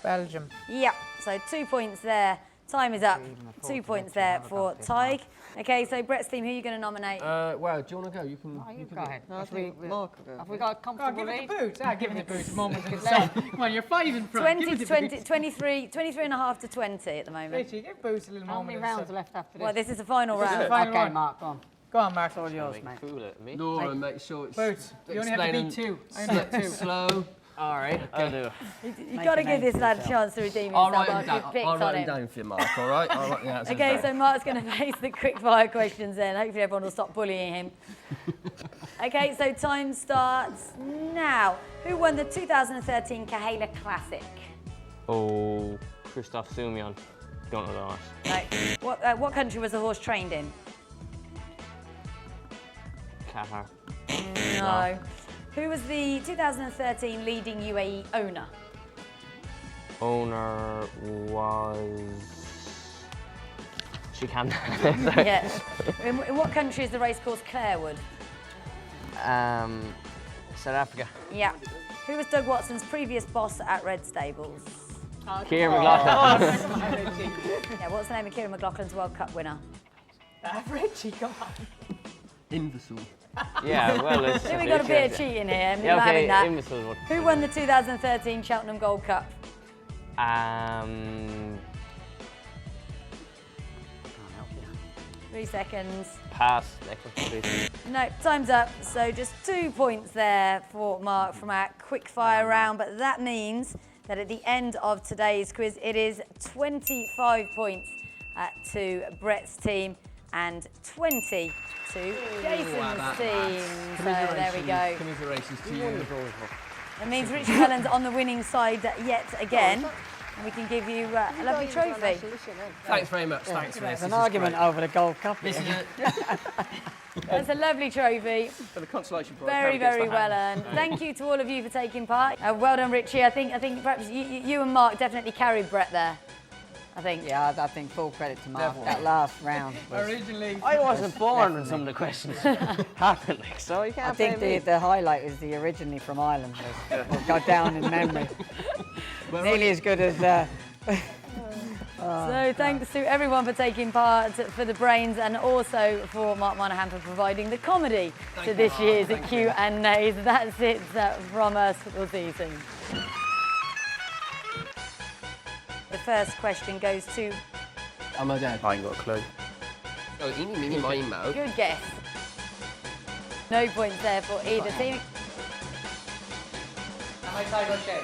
[SPEAKER 6] Belgium.
[SPEAKER 1] Yeah, so 2 points there. Time is up. 2 points there for Tig. Okay, so Brett's team, who are you going to nominate?
[SPEAKER 2] Well, do you want to go? You can
[SPEAKER 4] Go ahead.
[SPEAKER 5] No, I
[SPEAKER 4] Have
[SPEAKER 5] think Mark will go.
[SPEAKER 4] we got a comfortable
[SPEAKER 6] Give it
[SPEAKER 4] lead?
[SPEAKER 6] the boots. Give it the boots. Moment to say. Come on, you're 5 in front.
[SPEAKER 1] 20 to 20, 23 and a half to 20 at the moment.
[SPEAKER 6] Richie, give boots a little
[SPEAKER 4] How
[SPEAKER 6] moment.
[SPEAKER 4] many rounds are left after this?
[SPEAKER 1] Well, this is the final
[SPEAKER 6] This is the
[SPEAKER 1] round.
[SPEAKER 6] final
[SPEAKER 4] Okay,
[SPEAKER 6] one.
[SPEAKER 4] Mark, go on.
[SPEAKER 6] Go on, Mark.
[SPEAKER 4] It's all yours, mate.
[SPEAKER 14] Cool at me.
[SPEAKER 2] Laura, make sure it's
[SPEAKER 6] Boots. You only have to beat 2. I only have 2.
[SPEAKER 2] slow.
[SPEAKER 14] All right, I'll do it.
[SPEAKER 1] You've got to give this lad a chance to redeem
[SPEAKER 2] I'll
[SPEAKER 1] himself.
[SPEAKER 2] write him down.
[SPEAKER 1] You've picked
[SPEAKER 2] I'll
[SPEAKER 1] on
[SPEAKER 2] write him
[SPEAKER 1] him.
[SPEAKER 2] down for you, Mark. All right.
[SPEAKER 1] Okay, so Mark's going to face the quick fire questions then. Hopefully everyone will stop bullying him. Okay, so time starts now. Who won the 2013 Kahela Classic?
[SPEAKER 14] Oh, Christophe Soumillon. Don't know that.
[SPEAKER 1] No. What country was the horse trained in?
[SPEAKER 14] Qatar.
[SPEAKER 1] No. Who was the 2013 leading UAE owner?
[SPEAKER 14] Owner was... She can.
[SPEAKER 1] Yeah. In what country is the racecourse Clarewood?
[SPEAKER 14] South Africa.
[SPEAKER 1] Yeah. Who was Doug Watson's previous boss at Red Stables?
[SPEAKER 14] Kieran McLaughlin.
[SPEAKER 1] Yeah, what's the name of Kieran McLaughlin's World Cup winner?
[SPEAKER 6] Richie, come on.
[SPEAKER 2] Imbecile.
[SPEAKER 14] Yeah, well, it's...
[SPEAKER 1] I think we got a bit of cheating here.
[SPEAKER 14] Yeah,
[SPEAKER 1] Not
[SPEAKER 14] okay,
[SPEAKER 1] having that.
[SPEAKER 14] imbecile.
[SPEAKER 1] Who won the 2013 Cheltenham Gold Cup? 3 seconds.
[SPEAKER 14] Pass. Next one, please.
[SPEAKER 1] No, time's up. So just 2 points there for Mark from our quick fire round. But that means that at the end of today's quiz, it is 25 points to Brett's team and 20 to Jason's team. So there we go.
[SPEAKER 2] Commiserations to you.
[SPEAKER 1] It means Richard Cullen's on the winning side yet again. And we can give you a lovely trophy.
[SPEAKER 2] Thanks very much. Thanks for this.
[SPEAKER 4] There's an argument over the gold cup.
[SPEAKER 2] This is it.
[SPEAKER 1] That's a lovely trophy.
[SPEAKER 3] For the consolation prize.
[SPEAKER 1] Very, very well earned. Thank you to all of you for taking part. Well done, Richie. I think perhaps you and Mark definitely carried Brett there. I think.
[SPEAKER 4] Yeah, I think full credit to Mark. That last round was...
[SPEAKER 6] Originally...
[SPEAKER 14] I wasn't born when some of the questions happened, like, so you can't
[SPEAKER 4] I think the highlight is the originally from Ireland. Will go down in memory. Nearly as good as...
[SPEAKER 1] So thanks to everyone for taking part, for the brains, and also for Mark Monahan for providing the comedy to this year's Q&Neighs. That's it from us. We'll see you soon. The first question goes to...
[SPEAKER 2] Oh my dad.
[SPEAKER 3] I ain't got a clue.
[SPEAKER 2] Oh, eeny, meeny, miny, moe.
[SPEAKER 1] Good guess. No points there for either team.
[SPEAKER 6] Am I tied on Shay?